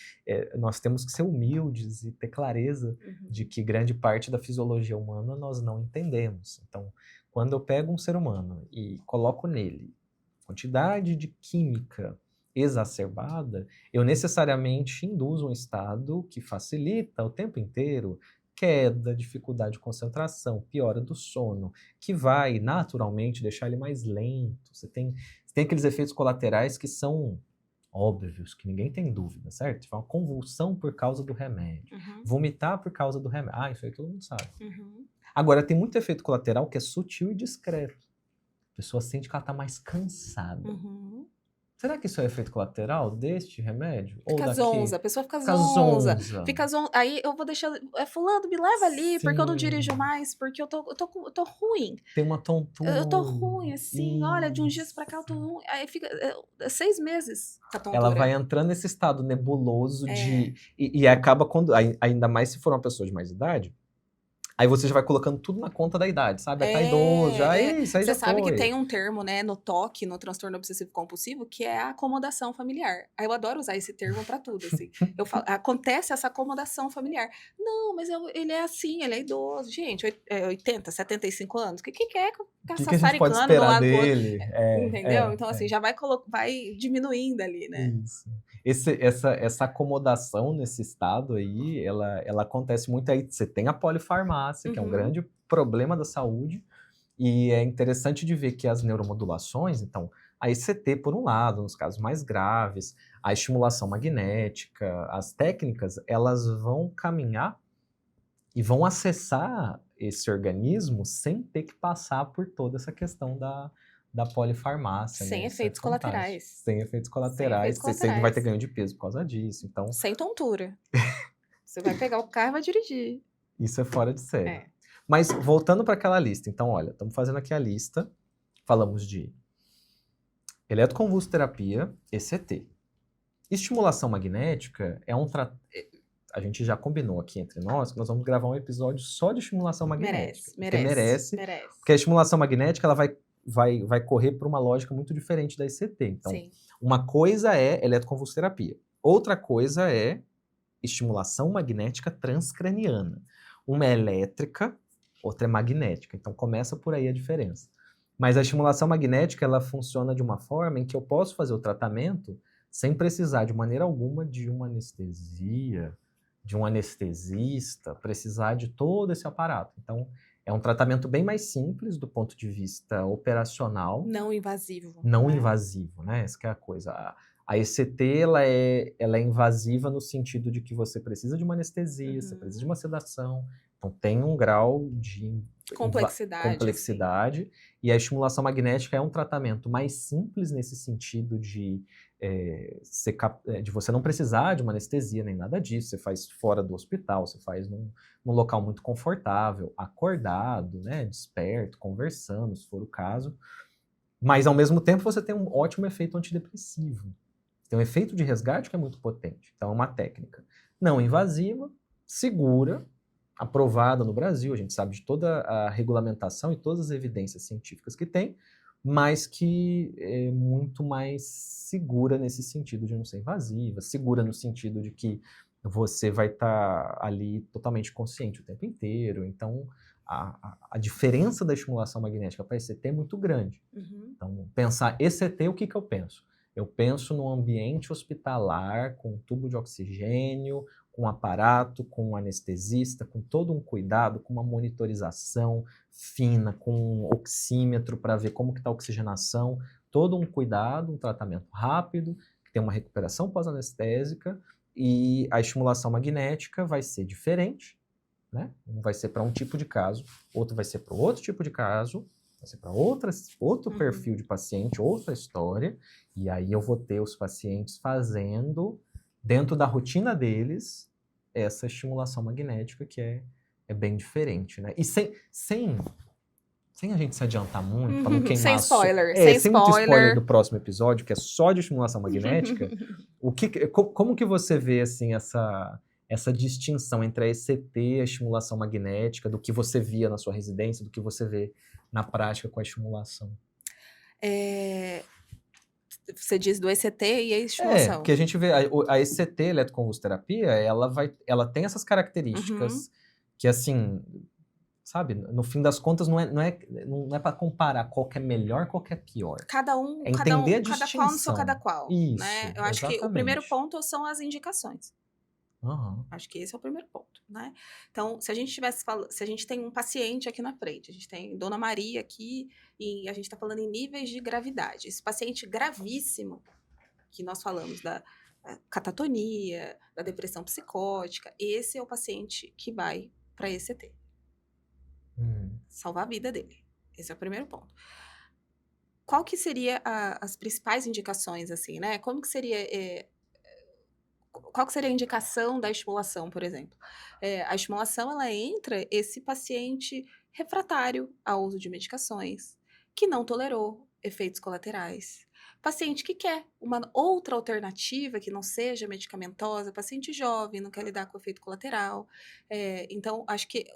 nós temos que ser humildes e ter clareza de que grande parte da fisiologia humana nós não entendemos. Então, quando eu pego um ser humano e coloco nele quantidade de química exacerbada, eu necessariamente induzo um estado que facilita o tempo inteiro queda, dificuldade de concentração, piora do sono, que vai naturalmente deixar ele mais lento. Você tem aqueles efeitos colaterais que são óbvios, que ninguém tem dúvida, certo? Tipo, uma convulsão por causa do remédio, vomitar por causa do remédio. Isso aí todo mundo sabe. Agora, tem muito efeito colateral que é sutil e discreto. A pessoa sente que ela está mais cansada. Será que isso é efeito colateral deste remédio? Ou Fica daquele? zonza, a pessoa fica Fica zonza, zonza. fica zonza. Aí eu vou deixar, fulano, me leva ali, porque eu não dirijo Sim. mais, porque eu tô ruim. Tem uma Eu tô tontura. ruim, assim, olha, de uns dias pra cá eu tô Isso. ruim. Aí fica 6 meses com a Ela vai tontura. entrando nesse estado nebuloso É, de. E acaba quando. Ainda mais se for uma pessoa de mais idade. Aí você já vai colocando tudo na conta da idade, sabe? Aí tá idoso, já. Isso aí Você já sabe que foi. tem um termo, né, no TOC, no transtorno obsessivo compulsivo, que é a acomodação familiar. Aí eu adoro usar esse termo pra tudo, assim. Eu falo, acontece essa acomodação familiar. Não, mas ele é assim, ele é idoso. Gente, 80, 75 anos, o que é O ficar que que a gente pode sassaricando de um esperar lado pro outro? dele? Entendeu? Então, assim, já vai diminuindo ali, né? Isso. Essa acomodação nesse estado aí, ela acontece muito aí. Você tem a polifarmácia, que é um Uhum. grande problema da saúde, e é interessante de ver que as neuromodulações, então, a ECT por um lado, nos casos mais graves, a estimulação magnética, as técnicas, elas vão caminhar e vão acessar esse organismo sem ter que passar por toda essa questão da polifarmácia, Sem né? Isso é efeitos fantástico. colaterais. Sem efeitos Sem colaterais, efeitos você não vai ter colaterais. ganho de peso por causa disso. Então, Sem tontura. Você vai pegar o carro e vai dirigir. isso é fora de série. É. Mas voltando para aquela lista, então, olha, estamos fazendo aqui a lista. Falamos de eletroconvulsoterapia, ECT. Estimulação magnética é a gente já combinou aqui entre nós que nós vamos gravar um episódio só de estimulação magnética. Porque merece. Merece. Porque a estimulação magnética ela vai correr por uma lógica muito diferente da ECT. Então, Sim. uma coisa é eletroconvulsoterapia. Outra coisa é estimulação magnética transcraniana. Uma é elétrica, outra é magnética. Então, começa por aí a diferença. Mas a estimulação magnética ela funciona de uma forma em que eu posso fazer o tratamento sem precisar de maneira alguma de uma anestesia, de um anestesista, precisar de todo esse aparato. Então, é um tratamento bem mais simples do ponto de vista operacional, Não invasivo. não né? invasivo, né? Essa que é a coisa. A ECT, ela é invasiva no sentido de que você precisa de uma anestesia, você precisa de uma sedação, então tem um grau de Complexidade. Assim. e a estimulação magnética é um tratamento mais simples nesse sentido de você não precisar de uma anestesia nem nada disso, você faz fora do hospital, você faz num local muito confortável, acordado, né, desperto, conversando, se for o caso, mas ao mesmo tempo você tem um ótimo efeito antidepressivo, tem um efeito de resgate que é muito potente, então é uma técnica não invasiva, segura, aprovada no Brasil, a gente sabe de toda a regulamentação e todas as evidências científicas que tem, mas que é muito mais segura nesse sentido de não ser invasiva, segura no sentido de que você vai estar ali totalmente consciente o tempo inteiro. Então, a diferença da estimulação magnética para ECT é muito grande. Então, pensar ECT, o que eu penso? Eu penso num ambiente hospitalar, com tubo de oxigênio, com aparato, com um anestesista, com todo um cuidado, com uma monitorização fina, com um oxímetro para ver como que está a oxigenação, todo um cuidado, um tratamento rápido, que tem uma recuperação pós-anestésica, e a estimulação magnética vai ser diferente, né? Um vai ser para um tipo de caso, outro vai ser para outro tipo de caso, vai ser para outro perfil de paciente, outra história, e aí eu vou ter os pacientes fazendo, dentro da rotina deles, essa estimulação magnética que é bem diferente, né? E sem a gente se adiantar muito, para não queimar Sem spoiler, sem muito spoiler do próximo episódio, que é só de estimulação magnética, como que você vê assim essa distinção entre a ECT e a estimulação magnética, do que você via na sua residência, do que você vê na prática com a estimulação? Você diz do ECT e a estimulação. Porque a gente vê a ECT, eletroconvulsoterapia, ela tem essas características que, assim, sabe, no fim das contas, não é para comparar qual que é melhor, qual que é pior. Cada um, É entender a cada qual no seu distinção. cada qual. Isso, né? Eu acho que o primeiro exatamente. ponto são as indicações. Uhum. Acho que esse é o primeiro ponto, né? Então, se a gente tem um paciente aqui na frente, a gente tem Dona Maria aqui, e a gente está falando em níveis de gravidade. Esse paciente gravíssimo, que nós falamos da catatonia, da depressão psicótica, esse é o paciente que vai para ECT. Salvar a vida dele. Esse é o primeiro ponto. qual que seria as principais indicações, assim, né? Como que seria, qual que seria a indicação da estimulação, por exemplo? A estimulação, ela entra esse paciente refratário ao uso de medicações, que não tolerou efeitos colaterais. Paciente que quer uma outra alternativa que não seja medicamentosa, paciente jovem, não quer lidar com efeito colateral. Então, acho que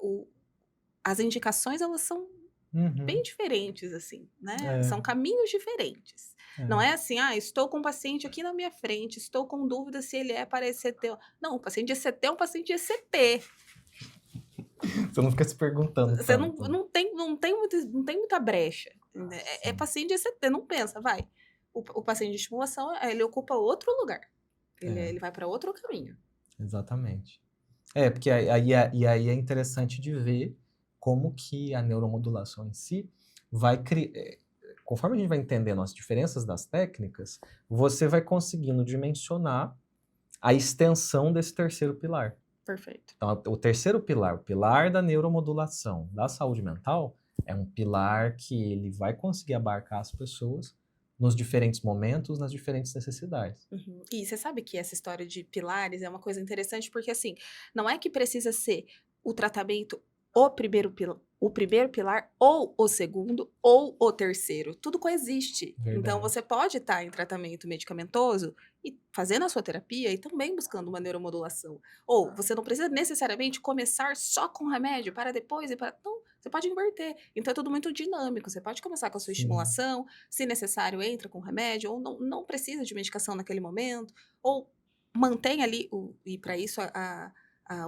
as indicações, elas são bem Uhum. diferentes, assim, né? É, São caminhos diferentes. Não é. é assim, estou com um paciente aqui na minha frente, estou com dúvida se ele é para ECT. Não, o paciente de ECT é um paciente de ECT. Você não fica se perguntando Você não, tanto, né? não tem muita brecha. Né? É Sim. paciente de ECT, não pensa, vai. O paciente de estimulação, ele ocupa outro lugar. É, Ele vai para outro caminho. exatamente. Porque aí é interessante de ver como que a neuromodulação em si vai criar. Conforme a gente vai entendendo as diferenças das técnicas, você vai conseguindo dimensionar a extensão desse terceiro pilar. Perfeito. Então, o terceiro pilar, o pilar da neuromodulação da saúde mental, é um pilar que ele vai conseguir abarcar as pessoas nos diferentes momentos, nas diferentes necessidades. Uhum. E você sabe que essa história de pilares é uma coisa interessante, porque assim, não é que precisa ser o tratamento o primeiro pilar, ou o segundo, ou o terceiro. Tudo coexiste. Então, Verdade. você pode estar em tratamento medicamentoso e fazendo a sua terapia e também buscando uma neuromodulação. Ou você não precisa necessariamente começar só com remédio para depois e para. Não, você pode inverter. Então, é tudo muito dinâmico. Você pode começar com a sua Sim, estimulação, se necessário, entra com remédio, ou não precisa de medicação naquele momento, ou mantém ali, e para isso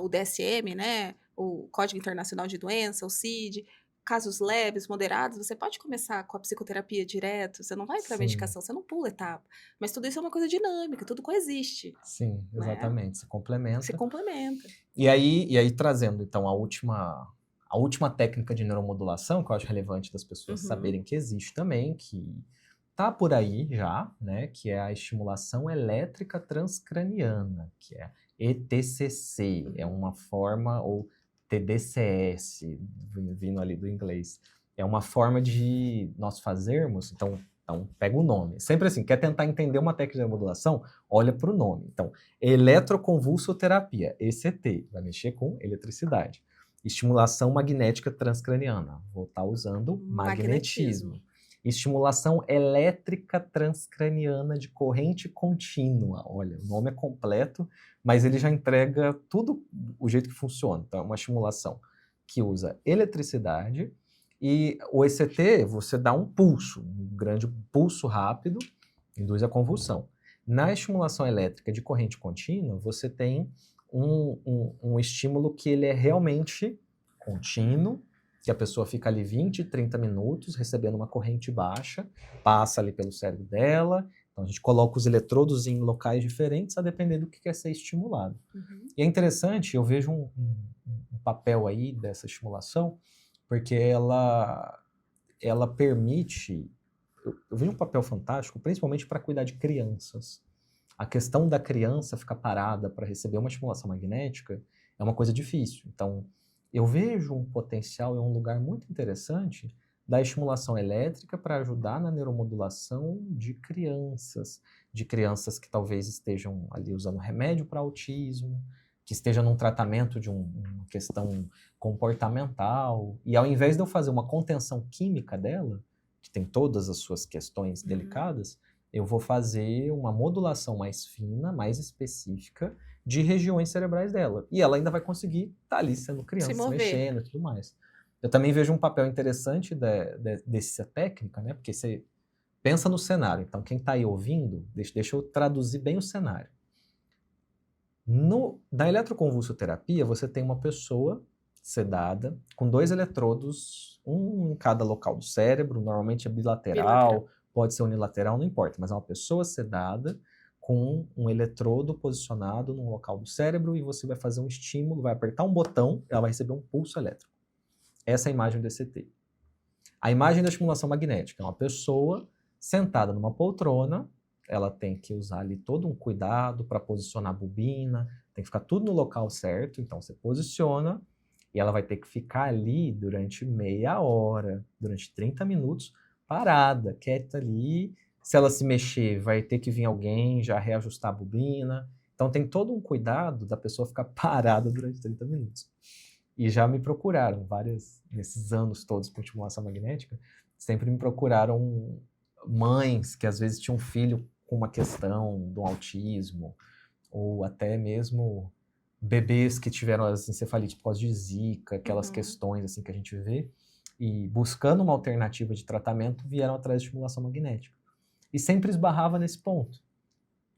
o DSM, né, o Código Internacional de Doença, o CID, casos leves, moderados, você pode começar com a psicoterapia direto, você não vai para a sim, medicação, você não pula etapa. Mas tudo isso é uma coisa dinâmica, tudo coexiste, sim, né? exatamente. Se Se complementa. complementa. E aí trazendo, então, a última técnica de neuromodulação, que eu acho relevante das pessoas Uhum. saberem que existe também, que tá por aí já, né, que é a estimulação elétrica transcraniana, que é ETCC, é Uhum. uma forma, ou TDCS, vindo ali do inglês, é uma forma de nós fazermos, então pega o nome. Sempre assim, quer tentar entender uma técnica de modulação, olha para o nome. Então, eletroconvulsoterapia, ECT, vai mexer com eletricidade. Estimulação magnética transcraniana, vou estar usando Magnetismo. magnetismo. Estimulação elétrica transcraniana de corrente contínua. Olha, o nome é completo, mas ele já entrega tudo o jeito que funciona. Então, é uma estimulação que usa eletricidade e o ECT, você dá um pulso, um grande pulso rápido, induz a convulsão. Na estimulação elétrica de corrente contínua, você tem um estímulo que ele é realmente contínuo, que a pessoa fica ali 20, 30 minutos recebendo uma corrente baixa, passa ali pelo cérebro dela, então a gente coloca os eletrodos em locais diferentes a depender do que quer ser estimulado. Uhum. E é interessante, eu vejo um papel aí dessa estimulação, porque ela permite, eu vejo um papel fantástico, principalmente para cuidar de crianças. A questão da criança ficar parada para receber uma estimulação magnética é uma coisa difícil. Então, eu vejo um potencial, é um lugar muito interessante da estimulação elétrica para ajudar na neuromodulação de crianças que talvez estejam ali usando remédio para autismo, que estejam num tratamento de uma questão comportamental, e ao invés de eu fazer uma contenção química dela, que tem todas as suas questões Uhum. delicadas, eu vou fazer uma modulação mais fina, mais específica de regiões cerebrais dela. E ela ainda vai conseguir estar ali sendo Se criança, se mover. mexendo e tudo mais. Eu também vejo um papel interessante dessa técnica, né? Porque você pensa no cenário. Então, quem está aí ouvindo, deixa eu traduzir bem o cenário. Na eletroconvulsoterapia, você tem uma pessoa sedada, com 2 eletrodos, um em cada local do cérebro, normalmente é Bilateral. bilateral, pode ser unilateral, não importa, mas é uma pessoa sedada com um eletrodo posicionado num local do cérebro e você vai fazer um estímulo, vai apertar um botão, ela vai receber um pulso elétrico. Essa é a imagem do ECT. A imagem da estimulação magnética é uma pessoa sentada numa poltrona, ela tem que usar ali todo um cuidado para posicionar a bobina, tem que ficar tudo no local certo, então você posiciona e ela vai ter que ficar ali durante meia hora, durante 30 minutos, parada, quieta ali. Se ela se mexer, vai ter que vir alguém já reajustar a bobina. Então tem todo um cuidado da pessoa ficar parada durante 30 minutos. E já me procuraram nesses anos todos com estimulação magnética, sempre me procuraram mães que às vezes tinham um filho com uma questão do autismo, ou até mesmo bebês que tiveram as encefalites por causa de Zika, aquelas questões assim que a gente vê, e buscando uma alternativa de tratamento, vieram atrás de estimulação magnética. E sempre esbarrava nesse ponto.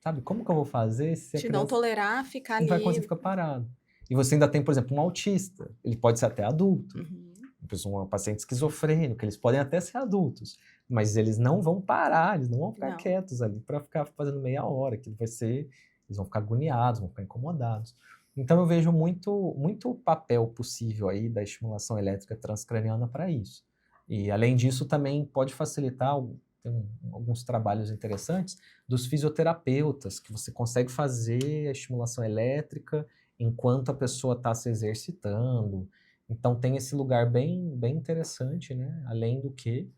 Sabe, como que eu vou fazer se a De não criança tolerar ficar não ali. vai conseguir ficar parado? E você ainda tem, por exemplo, um autista. Ele pode ser até adulto. Um paciente esquizofrênico, eles podem até ser adultos. Mas eles não vão parar, eles não vão ficar quietos ali para ficar fazendo meia hora. Que vai ser, eles vão ficar agoniados, vão ficar incomodados. Então eu vejo muito papel possível aí da estimulação elétrica transcraniana para isso. E além disso também pode facilitar, tem alguns trabalhos interessantes dos fisioterapeutas, que você consegue fazer a estimulação elétrica enquanto a pessoa está se exercitando. Então tem esse lugar bem interessante, né? Além do que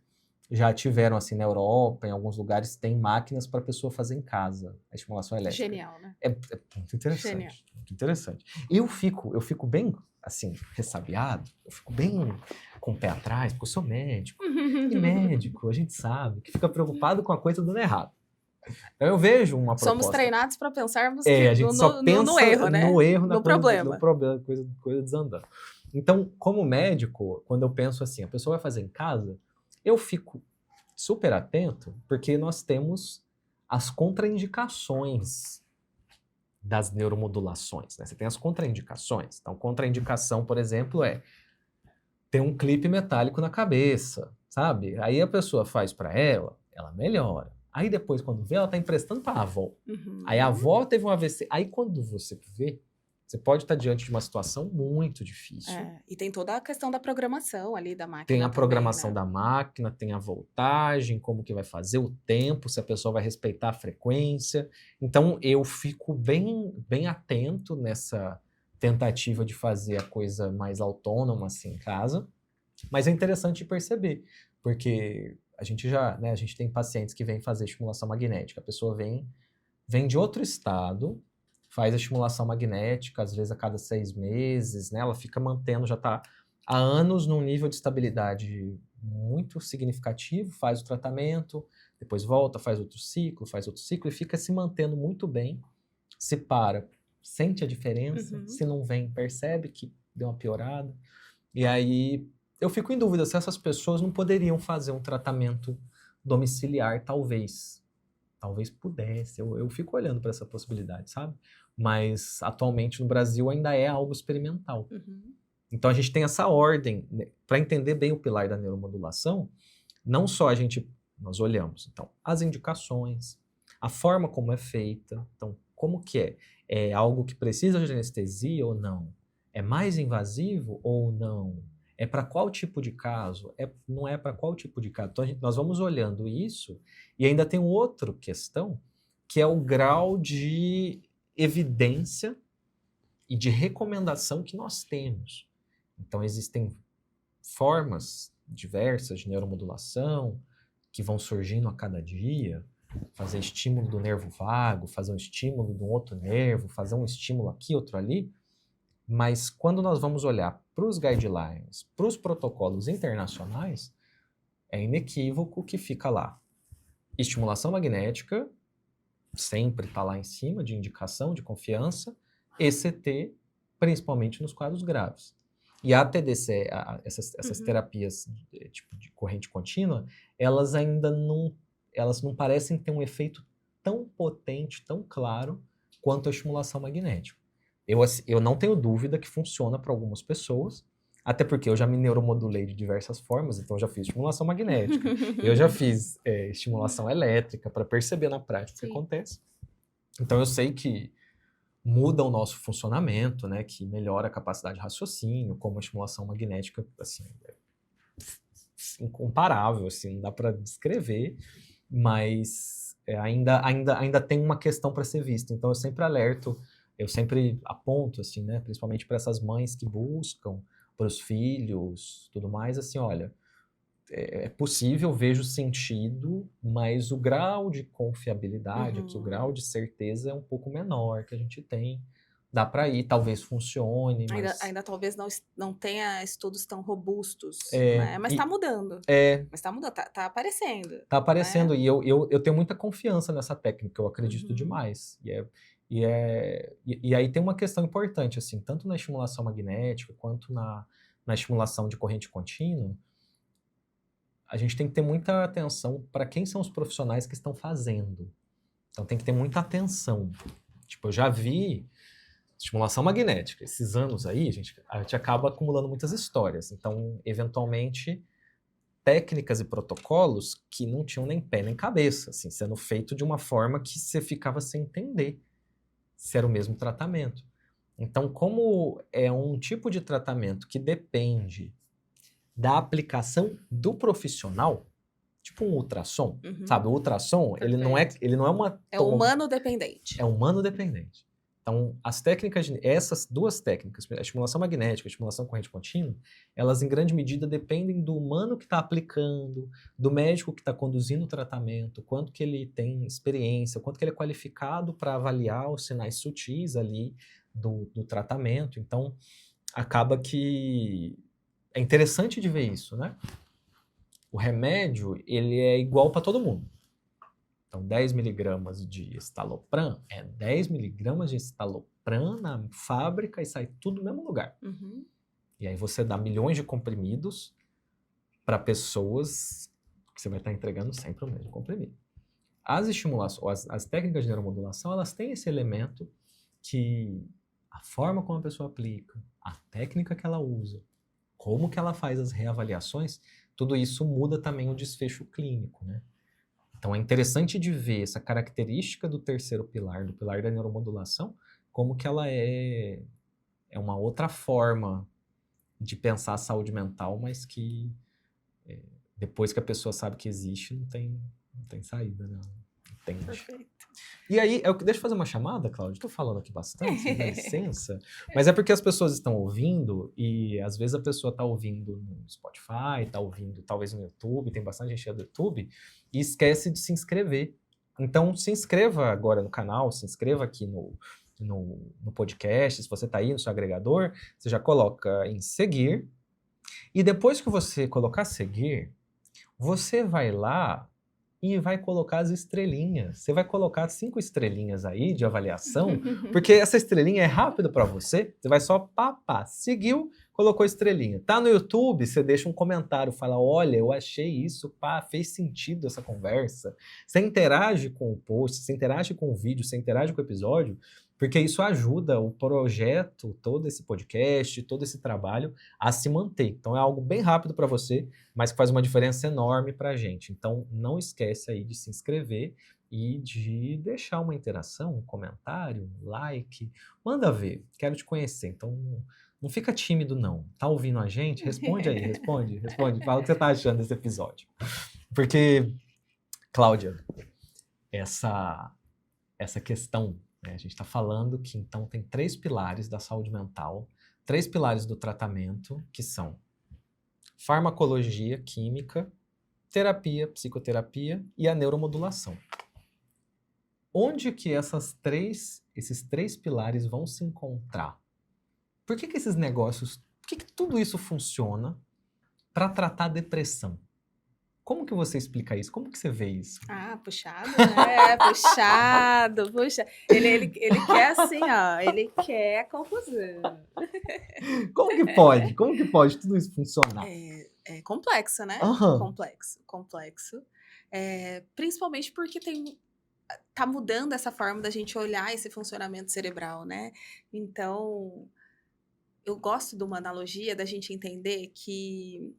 já tiveram assim na Europa, em alguns lugares tem máquinas para a pessoa fazer em casa, a estimulação elétrica. Genial, né? É muito interessante. Genial. Muito interessante. Eu fico bem assim, ressabiado, eu fico bem com o pé atrás, porque eu sou médico. E médico, a gente sabe, que fica preocupado com a coisa dando errado. Então eu vejo uma proposta. Somos treinados para pensarmos a gente só pensa no erro, né? No erro, no problema. No problema, coisa desandando. Então, como médico, quando eu penso assim, a pessoa vai fazer em casa, eu fico super atento, porque nós temos as contraindicações das neuromodulações, né? Você tem as contraindicações. Então, contraindicação, por exemplo, é ter um clipe metálico na cabeça, sabe? Aí a pessoa faz para ela melhora. Aí depois, quando vê, ela tá emprestando para a avó. Aí a avó teve um AVC. Aí quando você vê, você pode estar diante de uma situação muito difícil. E tem toda a questão da programação ali da máquina. Tem a programação também, né? da máquina, tem a voltagem, como que vai fazer, o tempo, se a pessoa vai respeitar a frequência. Então, eu fico bem atento nessa tentativa de fazer a coisa mais autônoma, assim, em casa. Mas é interessante perceber, porque a gente tem pacientes que vêm fazer estimulação magnética. A pessoa vem de outro estado, faz a estimulação magnética, às vezes a cada 6 meses, né? Ela fica mantendo, já está há anos num nível de estabilidade muito significativo, faz o tratamento, depois volta, faz outro ciclo e fica se mantendo muito bem, se para, sente a diferença, se não vem, percebe que deu uma piorada. E aí eu fico em dúvida se essas pessoas não poderiam fazer um tratamento domiciliar, talvez pudesse, eu fico olhando para essa possibilidade, sabe? Mas atualmente no Brasil ainda é algo experimental. Então a gente tem essa ordem, né? Para entender bem o pilar da neuromodulação, não só nós olhamos, então, as indicações, a forma como é feita, então, como que é? É algo que precisa de anestesia ou não? É mais invasivo ou não? É para qual tipo de caso? Não é para qual tipo de caso? Então nós vamos olhando isso, e ainda tem outra questão, que é o grau de evidência e de recomendação que nós temos. Então, existem formas diversas de neuromodulação que vão surgindo a cada dia, fazer estímulo do nervo vago, fazer um estímulo de um outro nervo, fazer um estímulo aqui, outro ali, mas quando nós vamos olhar para os guidelines, para os protocolos internacionais, é inequívoco que fica lá. Estimulação magnética, sempre está lá em cima, de indicação, de confiança, ECT, principalmente nos quadros graves. E a TDC, essas terapias tipo de corrente contínua, elas ainda não parecem ter um efeito tão potente, tão claro, quanto a estimulação magnética. Eu não tenho dúvida que funciona para algumas pessoas, até porque eu já me neuromodulei de diversas formas, então eu já fiz estimulação magnética, eu já fiz estimulação elétrica para perceber na prática o que acontece. Então eu sei que muda o nosso funcionamento, né, que melhora a capacidade de raciocínio, como a estimulação magnética, assim, é incomparável, assim, não dá para descrever, mas ainda tem uma questão para ser vista. Então eu sempre alerto, eu sempre aponto, assim, né, principalmente para essas mães que buscam, para os filhos, tudo mais, assim, olha, é possível, vejo sentido, mas o grau de confiabilidade, aqui, o grau de certeza é um pouco menor que a gente tem. Dá para ir, talvez funcione, mas... Ainda talvez não tenha estudos tão robustos, É, né? Mas está mudando. é, Mas está mudando, tá aparecendo. tá aparecendo, Né? e eu tenho muita confiança nessa técnica, eu acredito Uhum. demais. E aí tem uma questão importante, assim, tanto na estimulação magnética quanto na estimulação de corrente contínua, a gente tem que ter muita atenção para quem são os profissionais que estão fazendo. Então tem que ter muita atenção. Tipo, eu já vi estimulação magnética. Esses anos aí, a gente acaba acumulando muitas histórias. Então, eventualmente, técnicas e protocolos que não tinham nem pé nem cabeça, assim, sendo feito de uma forma que você ficava sem entender se era o mesmo tratamento. Então, como é um tipo de tratamento que depende da aplicação do profissional, tipo um ultrassom, sabe? O ultrassom, ele não é uma... É humano dependente. É humano dependente. Então, essas duas técnicas, a estimulação magnética e a estimulação corrente contínua, elas em grande medida dependem do humano que está aplicando, do médico que está conduzindo o tratamento, quanto que ele tem experiência, quanto que ele é qualificado para avaliar os sinais sutis ali do tratamento. Então, acaba que é interessante de ver isso, né? O remédio, ele é igual para todo mundo. Então, 10 miligramas de estalopram é 10 miligramas de estalopram na fábrica e sai tudo no mesmo lugar. Uhum. E aí você dá milhões de comprimidos para pessoas que você vai estar entregando sempre o mesmo comprimido. As estimulações, as técnicas de neuromodulação, elas têm esse elemento que a forma como a pessoa aplica, a técnica que ela usa, como que ela faz as reavaliações, tudo isso muda também o desfecho clínico, né? Então é interessante de ver essa característica do terceiro pilar, do pilar da neuromodulação, como que ela é uma outra forma de pensar a saúde mental, mas que depois que a pessoa sabe que existe, não tem saída, né? Entende? Perfeito. E aí, deixa eu fazer uma chamada, Cláudia. Estou falando aqui bastante, dá licença. Mas é porque as pessoas estão ouvindo e às vezes a pessoa está ouvindo no Spotify, está ouvindo talvez no YouTube, tem bastante gente do YouTube, e esquece de se inscrever. Então, se inscreva agora no canal, se inscreva aqui no podcast. Se você está aí no seu agregador, você já coloca em seguir. E depois que você colocar seguir, você vai lá e vai colocar as estrelinhas. Você vai colocar 5 estrelinhas aí de avaliação, porque essa estrelinha é rápido para você. Você vai só seguiu, colocou estrelinha. Tá no YouTube, você deixa um comentário, fala, olha, eu achei isso, fez sentido essa conversa. Você interage com o post, você interage com o vídeo, você interage com o episódio, porque isso ajuda o projeto, todo esse podcast, todo esse trabalho a se manter. Então é algo bem rápido para você, mas que faz uma diferença enorme para a gente. Então não esquece aí de se inscrever e de deixar uma interação, um comentário, um like. Manda ver, quero te conhecer. Então não fica tímido não. Tá ouvindo a gente? Responde aí, responde. Fala o que você tá achando desse episódio. Porque, Cláudia, essa questão, né, a gente está falando que então tem 3 pilares da saúde mental, 3 pilares do tratamento, que são farmacologia, química, terapia, psicoterapia e a neuromodulação. Onde que esses 3 pilares vão se encontrar? Por que esses negócios, por que tudo isso funciona para tratar depressão? Como que você explica isso? Como que você vê isso? Puxado, né? Puxado. Ele quer assim, ó, ele quer confusão. Como que pode? Como que pode tudo isso funcionar? É complexo, né? Uhum. Complexo. Principalmente porque tá mudando essa forma da gente olhar esse funcionamento cerebral, né? Então, eu gosto de uma analogia da gente entender que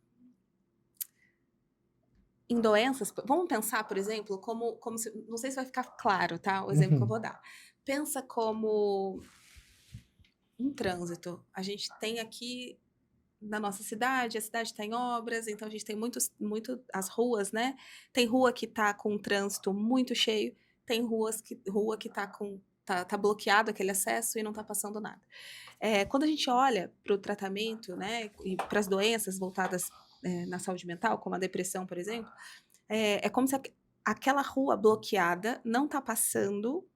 em doenças, vamos pensar, por exemplo, como se, não sei se vai ficar claro, tá? O exemplo que eu vou dar. Pensa como um trânsito. A gente tem aqui na nossa cidade, a cidade está em obras, então a gente tem muito as ruas, né? Tem rua que tá com um trânsito muito cheio, tem rua que tá bloqueado aquele acesso e não tá passando nada. Quando a gente olha para o tratamento, né, e para as doenças voltadas na saúde mental, como a depressão, por exemplo, é como se aquela rua bloqueada não está passando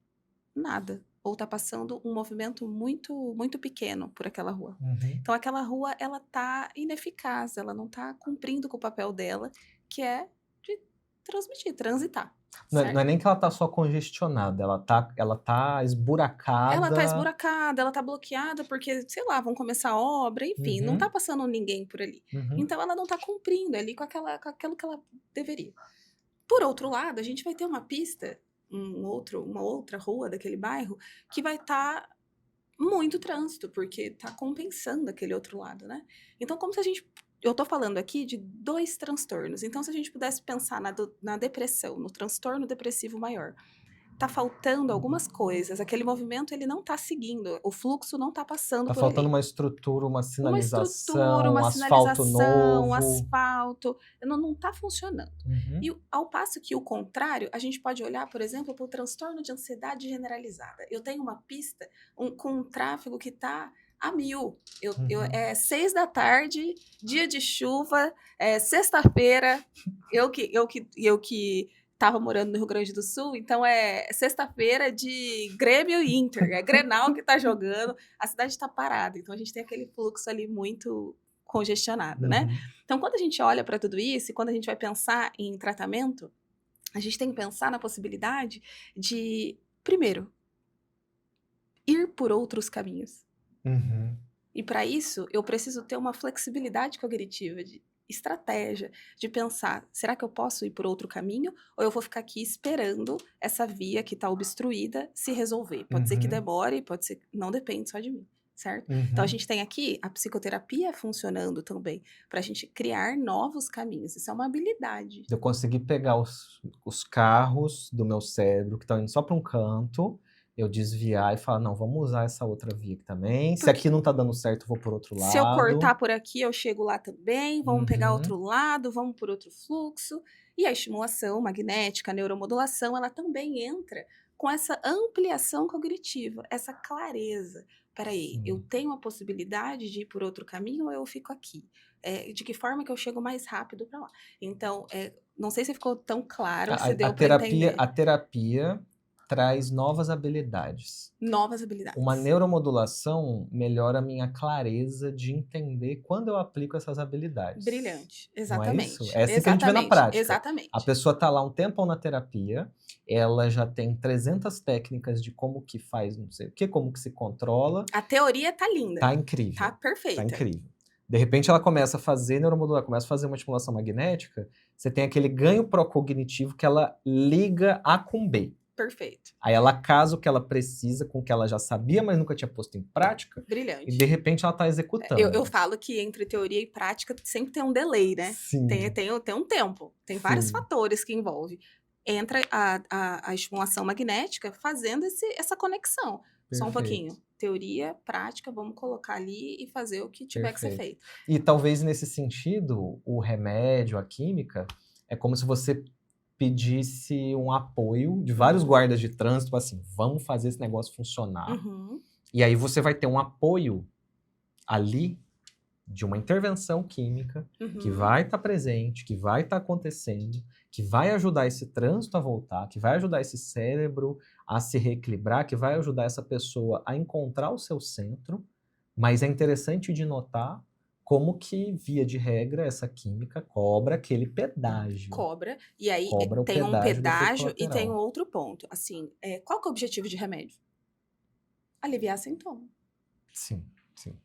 nada, ou está passando um movimento muito, muito pequeno por aquela rua. Uhum. Então, aquela rua, ela está ineficaz, ela não está cumprindo com o papel dela, que é de transmitir, transitar. Não é Certo? nem que ela tá só congestionada, ela tá esburacada. Ela tá esburacada, ela tá bloqueada porque, sei lá, vão começar a obra, enfim, não tá passando ninguém por ali. Uhum. Então ela não tá cumprindo ali com aquilo que ela deveria. Por outro lado, a gente vai ter uma pista, uma outra rua daquele bairro, que vai estar muito trânsito, porque tá compensando aquele outro lado, né? Então, como se a gente. Eu tô falando aqui de 2 transtornos. Então, se a gente pudesse pensar na depressão, no transtorno depressivo maior, tá faltando algumas coisas. Aquele movimento, ele não tá seguindo, o fluxo não tá passando Tá por faltando ali. uma estrutura, uma Uma estrutura, sinalização, uma um asfalto sinalização, um novo. asfalto, não tá funcionando. Uhum. E ao passo que o contrário, a gente pode olhar, por exemplo, para o transtorno de ansiedade generalizada. Eu tenho uma pista com um tráfego que tá a 1000. É 6 da tarde, dia de chuva, sexta-feira, eu que estava morando no Rio Grande do Sul, então é sexta-feira de Grêmio e Inter, é Grenal que tá jogando, a cidade está parada, então a gente tem aquele fluxo ali muito congestionado, né? Então, quando a gente olha para tudo isso, e quando a gente vai pensar em tratamento, a gente tem que pensar na possibilidade de, primeiro, ir por outros caminhos. Uhum. E para isso, eu preciso ter uma flexibilidade cognitiva, de estratégia, de pensar, será que eu posso ir por outro caminho? Ou eu vou ficar aqui esperando essa via que está obstruída se resolver? Pode ser que demore, pode ser, não depende só de mim, certo? Então a gente tem aqui a psicoterapia funcionando também, para a gente criar novos caminhos. Isso é uma habilidade. Eu consegui pegar os carros do meu cérebro que estão indo só para um canto, eu desviar e falar, não, vamos usar essa outra via aqui também. Se aqui não tá dando certo, eu vou por outro lado. Se eu cortar por aqui, eu chego lá também. Vamos pegar outro lado, vamos por outro fluxo. E a estimulação magnética, a neuromodulação, ela também entra com essa ampliação cognitiva, essa clareza. Peraí, eu tenho a possibilidade de ir por outro caminho ou eu fico aqui? De que forma que eu chego mais rápido para lá? Então, não sei se ficou tão claro, se deu para entender. A terapia traz novas habilidades. Novas habilidades. Uma neuromodulação melhora a minha clareza de entender quando eu aplico essas habilidades. Brilhante, exatamente. Não é isso? É assim que a gente vê na prática. Exatamente. A pessoa está lá um tempão na terapia, ela já tem 300 técnicas de como que faz, não sei o que, como que se controla. A teoria tá linda. Tá incrível. Tá perfeita. Tá incrível. De repente ela começa a fazer neuromodular, começa a fazer uma estimulação magnética, você tem aquele ganho procognitivo que ela liga A com B. Perfeito. Aí ela casa o que ela precisa com o que ela já sabia, mas nunca tinha posto em prática. Brilhante. E de repente ela tá executando. Eu falo que entre teoria e prática sempre tem um delay, né? Sim. Tem um tempo. Tem vários fatores que envolvem. Entra a estimulação magnética fazendo essa conexão. Perfeito. Só um pouquinho. Teoria, prática, vamos colocar ali e fazer o que tiver que ser feito. E talvez nesse sentido, o remédio, a química, é como se você pedisse um apoio de vários guardas de trânsito, assim, vamos fazer esse negócio funcionar. E aí você vai ter um apoio ali de uma intervenção química que vai estar presente, que vai estar acontecendo, que vai ajudar esse trânsito a voltar, que vai ajudar esse cérebro a se reequilibrar, que vai ajudar essa pessoa a encontrar o seu centro. Mas é interessante de notar como que, via de regra, essa química cobra aquele pedágio. Cobra. E aí tem um pedágio e tem um outro ponto. Assim, qual que é o objetivo de remédio? Aliviar sintoma. Sim, sim.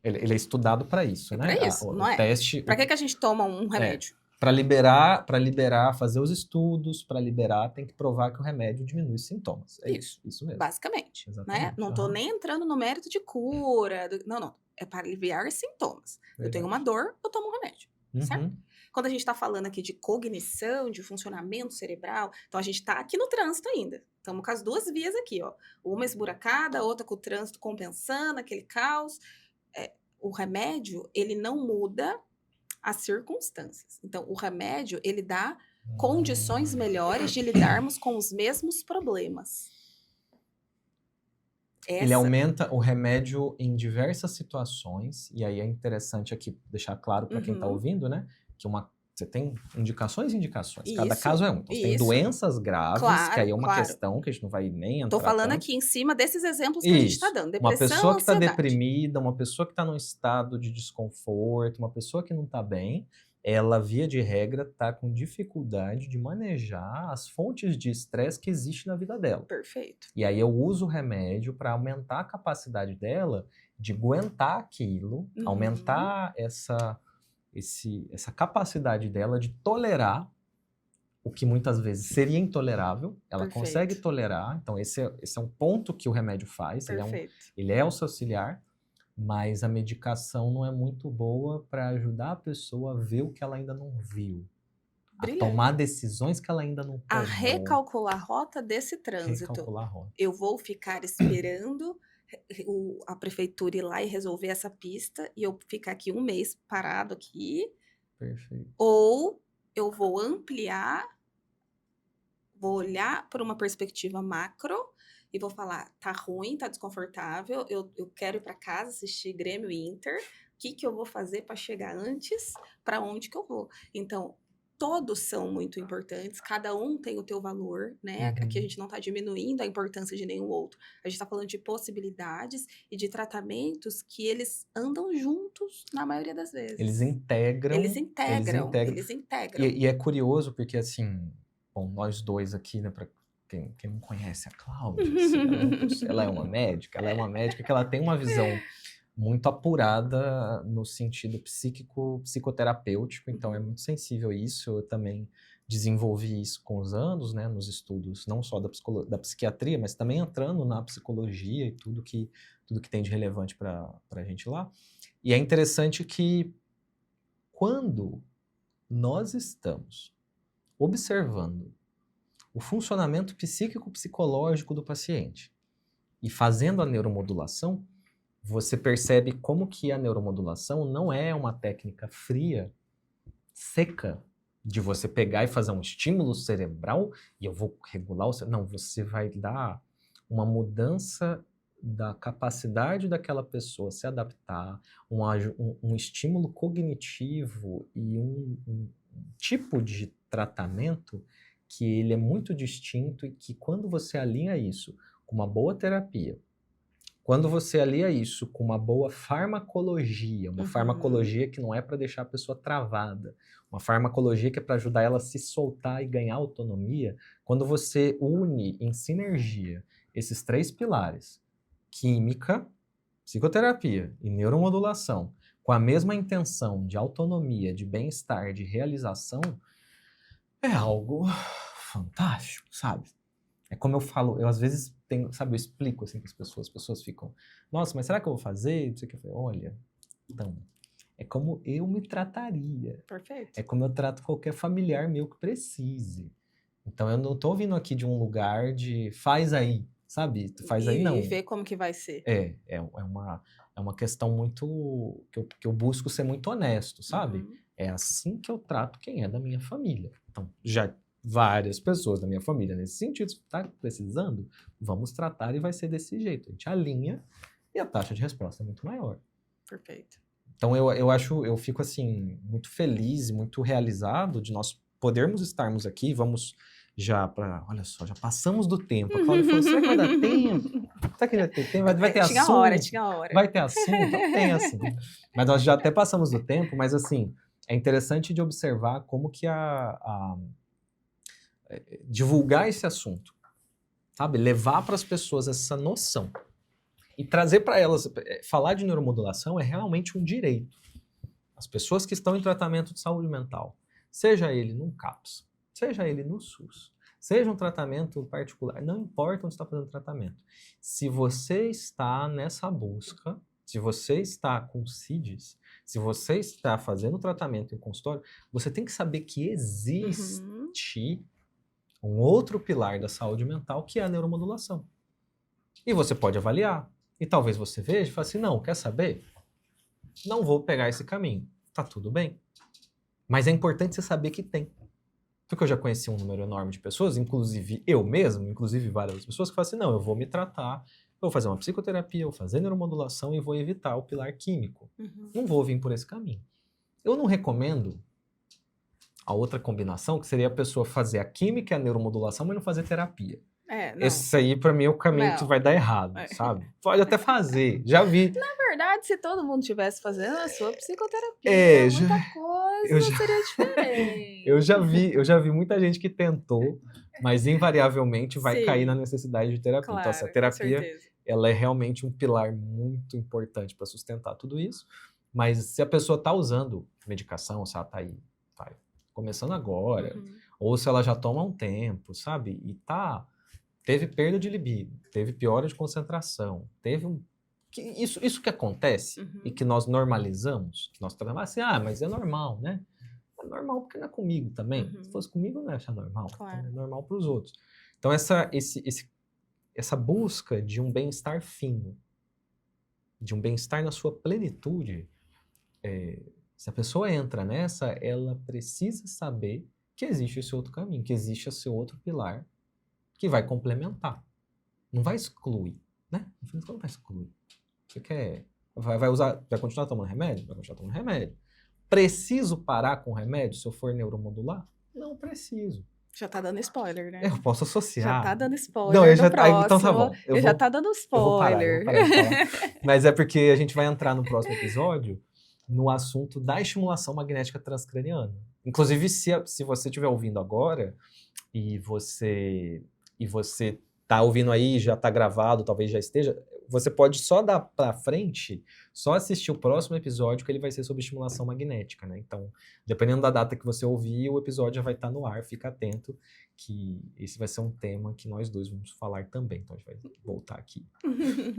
Ele é estudado para isso, né? Para isso, não é? Teste. Para que a gente toma um remédio? Para liberar, fazer os estudos, para liberar, tem que provar que o remédio diminui sintomas. É isso mesmo. Basicamente. Né? Não estou nem entrando no mérito de cura. Não. É para aliviar sintomas. Verdade. Eu tenho uma dor, eu tomo um remédio. Certo? Quando a gente está falando aqui de cognição, de funcionamento cerebral, então a gente está aqui no trânsito ainda. Estamos com as duas vias aqui, ó. Uma esburacada, a outra com o trânsito compensando, aquele caos. O remédio, ele não muda as circunstâncias. Então, o remédio, ele dá condições melhores de lidarmos com os mesmos problemas. Ele Essa. aumenta o remédio em diversas situações, e aí é interessante aqui deixar claro para quem está Uhum. ouvindo, né? Que você tem indicações e indicações. Cada Isso, caso é um. Então, você tem isso. doenças graves, que aí Claro, é uma claro. questão que a gente não vai nem Tô entrar falando tanto. aqui em cima desses exemplos que a gente tá Isso. dando, Uma depressão, pessoa que está ansiedade. deprimida, uma pessoa que está num estado de desconforto, uma pessoa que não está bem, ela, via de regra, está com dificuldade de manejar as fontes de estresse que existem na vida dela. Perfeito. E aí eu uso o remédio para aumentar a capacidade dela de aguentar aquilo, Uhum. aumentar essa capacidade dela de tolerar o que muitas vezes seria intolerável. Ela Perfeito. consegue tolerar. Então esse é um ponto que o remédio faz. Perfeito. Ele é o seu auxiliar, mas a medicação não é muito boa para ajudar a pessoa a ver o que ela ainda não viu. Brilhante. A tomar decisões que ela ainda não tomou. A recalcular a rota desse trânsito. Recalcular a rota. Eu vou ficar esperando a prefeitura ir lá e resolver essa pista e eu ficar aqui um mês parado aqui. Perfeito. Ou eu vou ampliar, vou olhar por uma perspectiva macro e vou falar, tá ruim, tá desconfortável, eu quero ir para casa assistir Grêmio e Inter, o que eu vou fazer para chegar antes, para onde que eu vou? Então, todos são muito importantes, cada um tem o teu valor, né? Aqui a gente não está diminuindo a importância de nenhum outro. A gente está falando de possibilidades e de tratamentos que eles andam juntos na maioria das vezes. Eles integram. Eles integram. E é curioso porque, assim, bom, nós dois aqui, né, para quem não conhece a Cláudia, assim, ela é uma médica, que ela tem uma visão muito apurada no sentido psíquico, psicoterapêutico, então é muito sensível a isso. Eu também desenvolvi isso com os anos, né, nos estudos, não só da psiquiatria, mas também entrando na psicologia e tudo que tem de relevante para a gente lá. E é interessante que quando nós estamos observando o funcionamento psíquico-psicológico do paciente e fazendo a neuromodulação, você percebe como que a neuromodulação não é uma técnica fria, seca, de você pegar e fazer um estímulo cerebral e eu vou regular o não, você vai dar uma mudança da capacidade daquela pessoa se adaptar, um estímulo cognitivo e um tipo de tratamento que ele é muito distinto e que quando você alinha isso com uma boa terapia, quando você alia isso com uma boa farmacologia, uma farmacologia que não é para deixar a pessoa travada, uma farmacologia que é para ajudar ela a se soltar e ganhar autonomia, quando você une em sinergia esses três pilares, química, psicoterapia e neuromodulação, com a mesma intenção de autonomia, de bem-estar, de realização, é algo fantástico, sabe? É como eu falo, eu às vezes tenho, sabe, eu explico assim para as pessoas ficam, nossa, mas será que eu vou fazer? Não sei o que. Eu falei, olha, então, é como eu me trataria. Perfeito. É como eu trato qualquer familiar meu que precise. Então, eu não tô vindo aqui de um lugar de faz aí, sabe? Tu faz aí, não. E ver como que vai ser. É uma questão muito, que eu busco ser muito honesto, sabe? É assim que eu trato quem é da minha família. Então, já várias pessoas da minha família nesse sentido, se tá precisando, vamos tratar e vai ser desse jeito. A gente alinha e a taxa de resposta é muito maior. Perfeito. Então eu fico assim, muito feliz e muito realizado de nós podermos estarmos aqui, vamos já para, olha só, já passamos do tempo. A Cláudia falou, será que vai dar tempo? Será que vai ter tempo? Vai ter tinha assunto? Tinha hora. Vai ter assunto? Não tem assunto. Mas nós já até passamos do tempo, mas assim, é interessante de observar como que divulgar esse assunto, sabe? Levar para as pessoas essa noção e trazer para elas, falar de neuromodulação é realmente um direito. As pessoas que estão em tratamento de saúde mental, seja ele num CAPS, seja ele no SUS, seja um tratamento particular, não importa onde você está fazendo tratamento. Se você está nessa busca, se você está com CIDs, se você está fazendo tratamento em consultório, você tem que saber que existe um outro pilar da saúde mental, que é a neuromodulação. E você pode avaliar. E talvez você veja e fale assim, não, quer saber? Não vou pegar esse caminho. Tá tudo bem. Mas é importante você saber que tem. Porque eu já conheci um número enorme de pessoas, inclusive eu mesmo, inclusive várias pessoas, que falam assim, não, eu vou me tratar, vou fazer uma psicoterapia, vou fazer neuromodulação e vou evitar o pilar químico. Não vou vir por esse caminho. Eu não recomendo a outra combinação, que seria a pessoa fazer a química e a neuromodulação, mas não fazer terapia. Não. Esse aí, pra mim, é o caminho que Não. vai dar errado, sabe? Pode até fazer, já vi. Na verdade, se todo mundo estivesse fazendo a sua psicoterapia, muita coisa seria diferente. Eu já vi muita gente que tentou, mas invariavelmente vai cair na necessidade de terapia. Claro, então, essa terapia, ela é realmente um pilar muito importante para sustentar tudo isso. Mas se a pessoa está usando medicação, se ela está aí, tá começando agora, ou se ela já toma há um tempo, sabe? E teve perda de libido, teve piora de concentração, teve isso que acontece e que nós normalizamos, que nós tratamos assim, mas é normal, né? É normal porque não é comigo também. Se fosse comigo, eu não ia achar normal. Claro. Então é normal para os outros. Então essa busca de um bem-estar fino, de um bem-estar na sua plenitude, se a pessoa entra nessa, ela precisa saber que existe esse outro caminho, que existe esse outro pilar que vai complementar. Não vai excluir, né? Não vai excluir. Você quer... Vai continuar tomando remédio? Vai continuar tomando remédio. Preciso parar com o remédio se eu for neuromodular? Não preciso. Já tá dando spoiler, né? Eu posso associar. Já tá dando spoiler. Não, próximo. Então tá bom. Já tá dando spoiler. Eu vou parar de falar. Mas é porque a gente vai entrar no próximo episódio no assunto da estimulação magnética transcraniana. Inclusive, se você estiver ouvindo agora e você tá ouvindo aí, já tá gravado, talvez já esteja, você pode só dar pra frente, só assistir o próximo episódio, que ele vai ser sobre estimulação magnética, né? Então, dependendo da data que você ouvir, o episódio já vai estar no ar, fica atento, que esse vai ser um tema que nós dois vamos falar também, então a gente vai voltar aqui.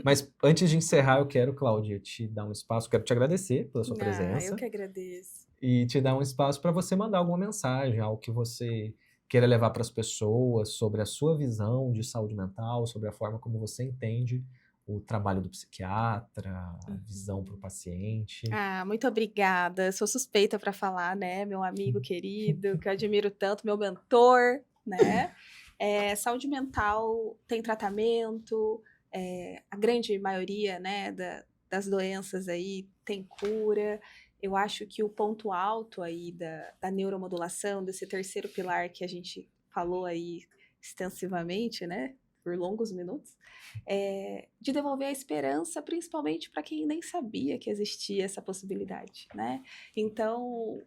Mas antes de encerrar, eu quero, Cláudia, te dar um espaço, quero te agradecer pela sua presença. Eu que agradeço. E te dar um espaço para você mandar alguma mensagem, algo que você queira levar para as pessoas sobre a sua visão de saúde mental, sobre a forma como você entende o trabalho do psiquiatra, a visão para o paciente. Muito obrigada. Sou suspeita para falar, né? Meu amigo querido, que eu admiro tanto, meu mentor, né? Saúde mental tem tratamento, a grande maioria, né, das doenças aí tem cura. Eu acho que o ponto alto aí da neuromodulação, desse terceiro pilar que a gente falou aí extensivamente, né, por longos minutos, de devolver a esperança, principalmente para quem nem sabia que existia essa possibilidade, né? Então,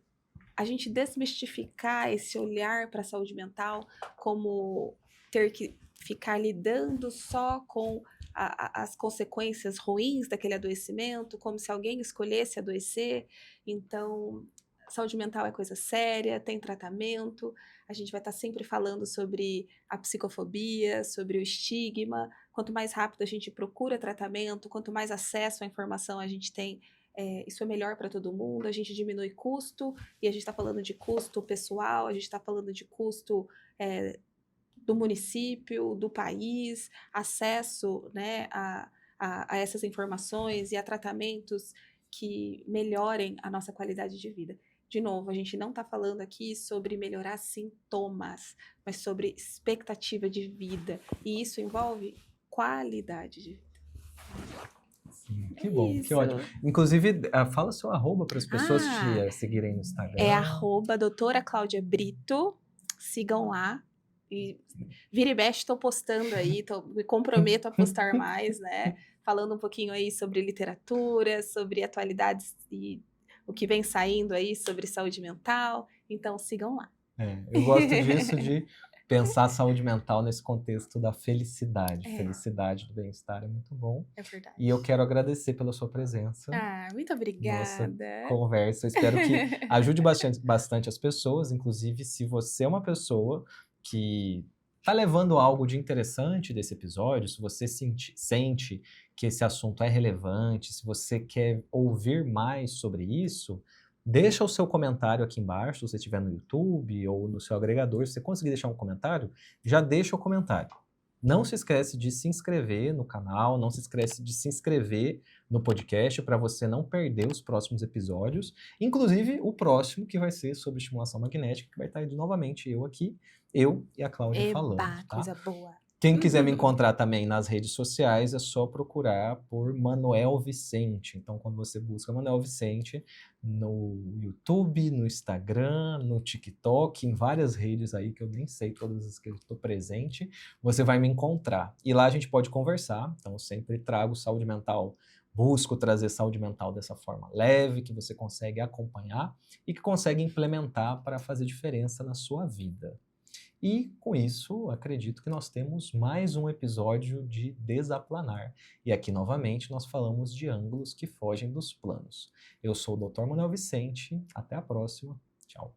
a gente desmistificar esse olhar para a saúde mental como ter que ficar lidando só com as consequências ruins daquele adoecimento, como se alguém escolhesse adoecer. Então, saúde mental é coisa séria, tem tratamento. A gente vai estar sempre falando sobre a psicofobia, sobre o estigma. Quanto mais rápido a gente procura tratamento, quanto mais acesso à informação a gente tem, isso é melhor para todo mundo. A gente diminui custo, e a gente está falando de custo pessoal, a gente está falando de custo do município, do país, acesso, né, a essas informações e a tratamentos que melhorem a nossa qualidade de vida. De novo, a gente não está falando aqui sobre melhorar sintomas, mas sobre expectativa de vida. E isso envolve qualidade de vida. Sim, que bom, que ótimo. Inclusive, fala seu arroba para as pessoas te seguirem no Instagram. É @doutora Cláudia Brito. Sigam lá. E vira e mexe, estou postando aí, me comprometo a postar mais, né? Falando um pouquinho aí sobre literatura, sobre atualidades e o que vem saindo aí sobre saúde mental. Então, sigam lá. Eu gosto disso, de pensar a saúde mental nesse contexto da felicidade. Felicidade do bem-estar é muito bom. É verdade. E eu quero agradecer pela sua presença. Muito obrigada. Nossa conversa. Eu espero que ajude bastante as pessoas, inclusive se você é uma pessoa que está levando algo de interessante desse episódio, se você sente que esse assunto é relevante, se você quer ouvir mais sobre isso, deixa o seu comentário aqui embaixo, se você estiver no YouTube ou no seu agregador. Se você conseguir deixar um comentário, já deixa o comentário. Não se esquece de se inscrever no canal, não se esquece de se inscrever no podcast para você não perder os próximos episódios, inclusive o próximo que vai ser sobre estimulação magnética, que vai estar novamente eu aqui, eu e a Cláudia falando. Coisa boa. Quem quiser me encontrar também nas redes sociais é só procurar por Manuel Vicente. Então, quando você busca Manuel Vicente no YouTube, no Instagram, no TikTok, em várias redes aí que eu nem sei todas as que eu estou presente, você vai me encontrar. E lá a gente pode conversar. Então, eu sempre trago saúde mental, busco trazer saúde mental dessa forma leve, que você consegue acompanhar e que consegue implementar para fazer diferença na sua vida. E com isso, acredito que nós temos mais um episódio de Desaplanar. E aqui novamente nós falamos de ângulos que fogem dos planos. Eu sou o Dr. Manuel Vicente, até a próxima. Tchau.